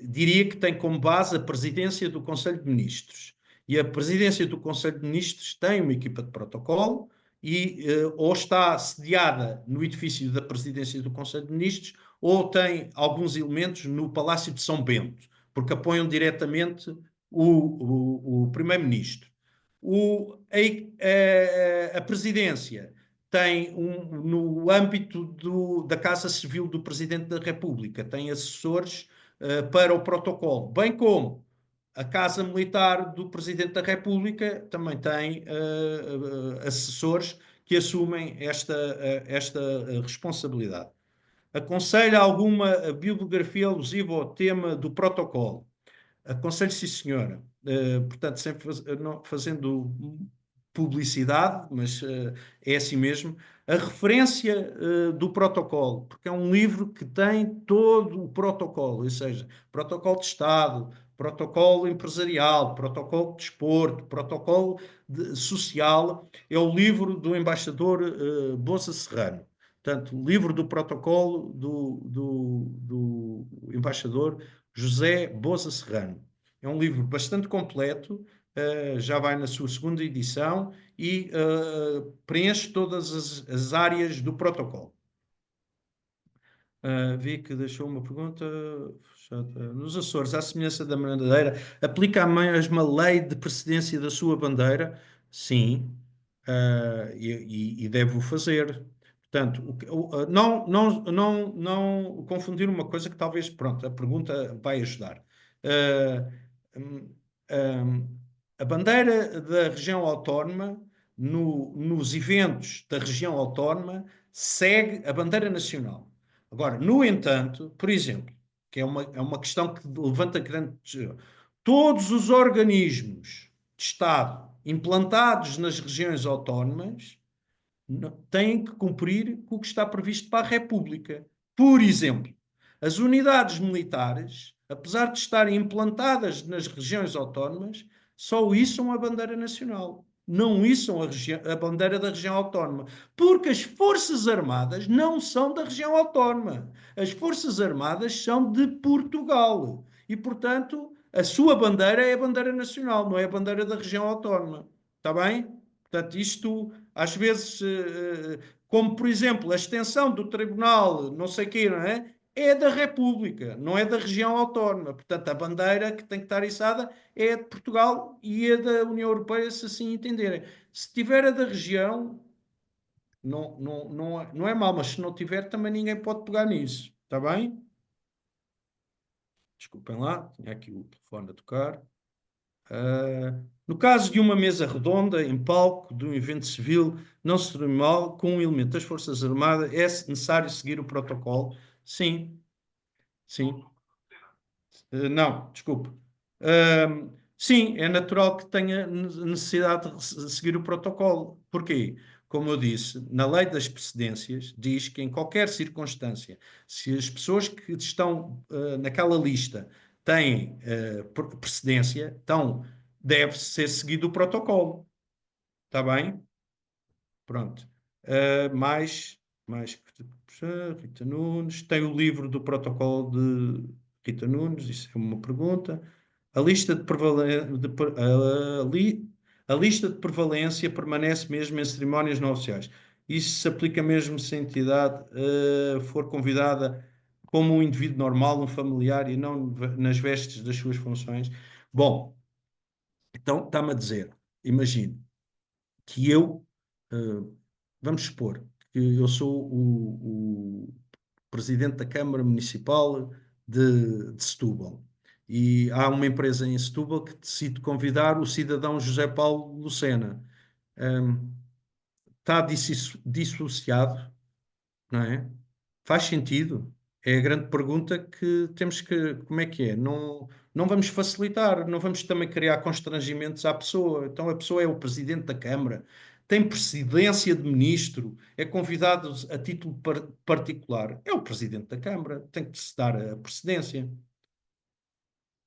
diria que tem como base a presidência do Conselho de Ministros. E a presidência do Conselho de Ministros tem uma equipa de protocolo e ou está sediada no edifício da presidência do Conselho de Ministros ou tem alguns elementos no Palácio de São Bento, porque apoiam diretamente o primeiro-ministro. A presidência tem, no âmbito da Casa Civil do Presidente da República, tem assessores para o protocolo, bem como a Casa Militar do Presidente da República também tem assessores que assumem esta responsabilidade. Aconselha alguma bibliografia alusiva ao tema do protocolo? Aconselho, sim, senhora. Portanto, sempre fazendo publicidade, mas é assim mesmo. A referência do protocolo, porque é um livro que tem todo o protocolo, ou seja, protocolo de Estado, protocolo empresarial, protocolo de desporto, protocolo social. É o livro do embaixador Bolsa Serrano. Portanto, o livro do protocolo do embaixador José Boza Serrano. É um livro bastante completo, já vai na sua segunda edição e preenche todas as áreas do protocolo. Vi que deixou uma pergunta. Nos Açores, à semelhança da bandeira, aplica a mesma lei de precedência da sua bandeira? Sim, e deve o fazer. Portanto, não confundir uma coisa que talvez, pronto, a pergunta vai ajudar. Uh, um, a bandeira da região autónoma, nos eventos da região autónoma, segue a bandeira nacional. Agora, no entanto, por exemplo, que é uma questão que levanta grande. Todos os organismos de Estado implantados nas regiões autónomas têm que cumprir com o que está previsto para a República. Por exemplo, as unidades militares, apesar de estarem implantadas nas regiões autónomas, só içam a bandeira nacional. Não içam a bandeira da região autónoma. Porque as Forças Armadas não são da região autónoma. As Forças Armadas são de Portugal. E, portanto, a sua bandeira é a bandeira nacional, não é a bandeira da região autónoma. Está bem? Portanto, isto, às vezes, como por exemplo, a extensão do tribunal, não sei o quê, não é? É da República, não é da região autónoma. Portanto, a bandeira que tem que estar içada é a de Portugal e a da União Europeia, se assim entenderem. Se tiver a da região, não é mal, mas se não tiver, também ninguém pode pegar nisso. Está bem? Desculpem lá, tinha aqui o telefone a tocar. No caso de uma mesa redonda em palco de um evento civil não cerimonial com um elemento das Forças Armadas, é necessário seguir o protocolo? Sim, sim. Não, desculpe. Sim, é natural que tenha necessidade de seguir o protocolo. Porquê? Como eu disse, na lei das precedências diz que em qualquer circunstância, se as pessoas que estão naquela lista têm precedência, então deve ser seguido o protocolo. Está bem? Pronto. Mais Rita Nunes. Tem o livro do protocolo de Rita Nunes, isso é uma pergunta. A lista de a lista de prevalência permanece mesmo em cerimónias não oficiais. Isso se aplica mesmo se a entidade for convidada como um indivíduo normal, um familiar e não nas vestes das suas funções. Bom, então está-me a dizer, imagine que eu, eh, vamos supor, que eu sou o presidente da Câmara Municipal de Setúbal e há uma empresa em Setúbal que decide convidar o cidadão José Paulo Lucena. Está dissociado, não é? Faz sentido? É a grande pergunta que temos que. Como é que é? Não, não vamos facilitar, não vamos também criar constrangimentos à pessoa. Então a pessoa é o presidente da Câmara, tem presidência de ministro, é convidado a título particular. É o presidente da Câmara, tem que se dar a precedência.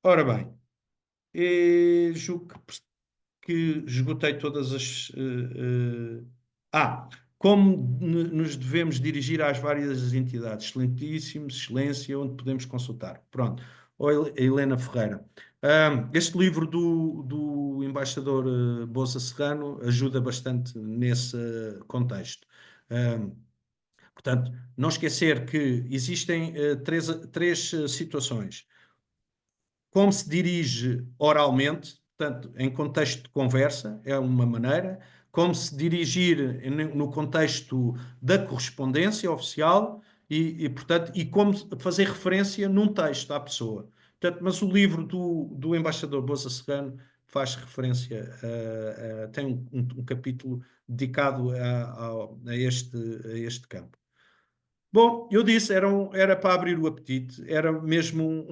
Ora bem, julgo que esgotei todas as. Como nos devemos dirigir às várias entidades? Excelentíssimo, Excelência, onde podemos consultar. Pronto. Helena Ferreira. Este livro do embaixador Bolsa Serrano ajuda bastante nesse contexto. Portanto, não esquecer que existem três situações: como se dirige oralmente, portanto, em contexto de conversa, é uma maneira, como se dirigir no contexto da correspondência oficial portanto, e como fazer referência num texto à pessoa. Portanto, mas o livro do embaixador Bolsa Serrano faz referência, tem um capítulo dedicado a este campo. Bom, eu disse, era para abrir o apetite, era mesmo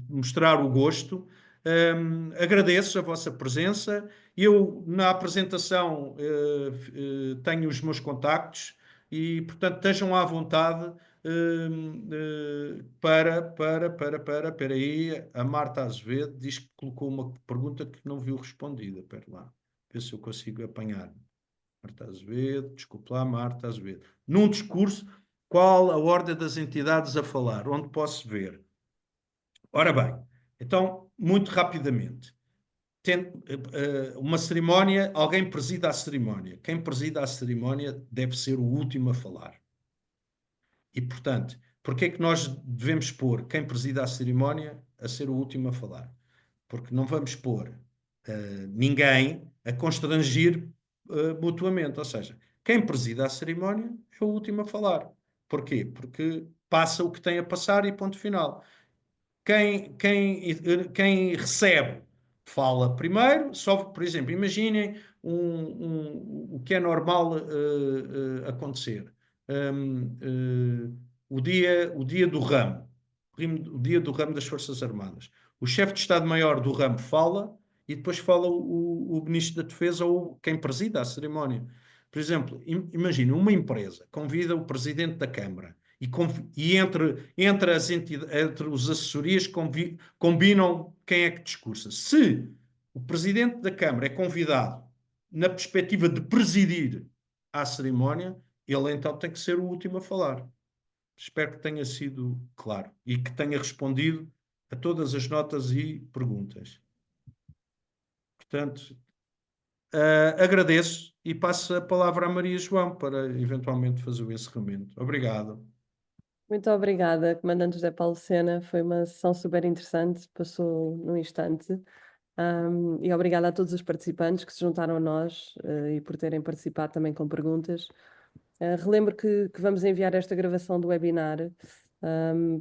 mostrar o gosto. Agradeço a vossa presença. Eu, na apresentação, tenho os meus contactos e, portanto, estejam à vontade espera aí, a Marta Azevedo diz que colocou uma pergunta que não viu respondida. Espera lá, ver se eu consigo apanhar. Marta Azevedo, desculpe lá, Marta Azevedo. Num discurso, qual a ordem das entidades a falar? Onde posso ver? Ora bem, então, muito rapidamente. Uma cerimónia, alguém presida a cerimónia. Quem presida a cerimónia deve ser o último a falar. E, portanto, porque é que nós devemos pôr quem presida a cerimónia a ser o último a falar? Porque não vamos pôr ninguém a constrangir mutuamente. Ou seja, quem presida a cerimónia é o último a falar. Porquê? Porque passa o que tem a passar e ponto final. Quem recebe fala primeiro, só, por exemplo, imaginem o que é normal acontecer. O dia do ramo, o dia do ramo das Forças Armadas. O chefe de Estado-Maior do ramo fala e depois fala o Ministro da Defesa ou quem presida a cerimónia. Por exemplo, imagine uma empresa convida o Presidente da Câmara e entre os assessorias combinam quem é que discursa. Se o Presidente da Câmara é convidado na perspectiva de presidir a cerimónia, ele então tem que ser o último a falar. Espero que tenha sido claro e que tenha respondido a todas as notas e perguntas. Portanto, agradeço e passo a palavra à Maria João para eventualmente fazer o encerramento. Obrigado. Muito obrigada, Comandante José Paulo Sena. Foi uma sessão super interessante, passou num instante. E obrigada a todos os participantes que se juntaram a nós e por terem participado também com perguntas. Relembro que vamos enviar esta gravação do webinar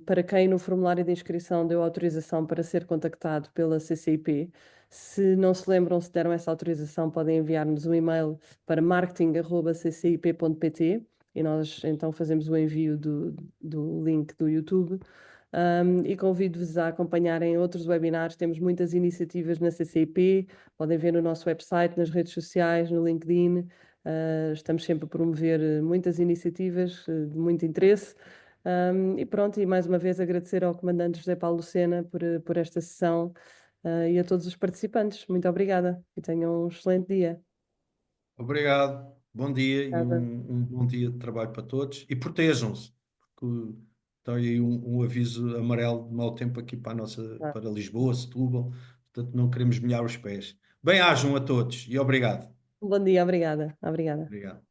para quem no formulário de inscrição deu autorização para ser contactado pela CCIP. Se não se lembram, se deram essa autorização, podem enviar-nos um e-mail para marketing@ccip.pt e nós então fazemos o envio do link do YouTube. E convido-vos a acompanharem outros webinários. Temos muitas iniciativas na CCIP, podem ver no nosso website, nas redes sociais, no LinkedIn. Estamos sempre a promover muitas iniciativas de muito interesse. E pronto, e mais uma vez agradecer ao Comandante José Paulo Lucena por esta sessão, e a todos os participantes. Muito obrigada e tenham um excelente dia. Obrigado, bom dia e Obrigada. um bom dia de trabalho para todos. E protejam-se, porque está aí um aviso amarelo de mau tempo aqui para para Lisboa, Setúbal, portanto não queremos molhar os pés. Bem-ajam a todos e obrigado. Bom dia, obrigada. Obrigada. Obrigado.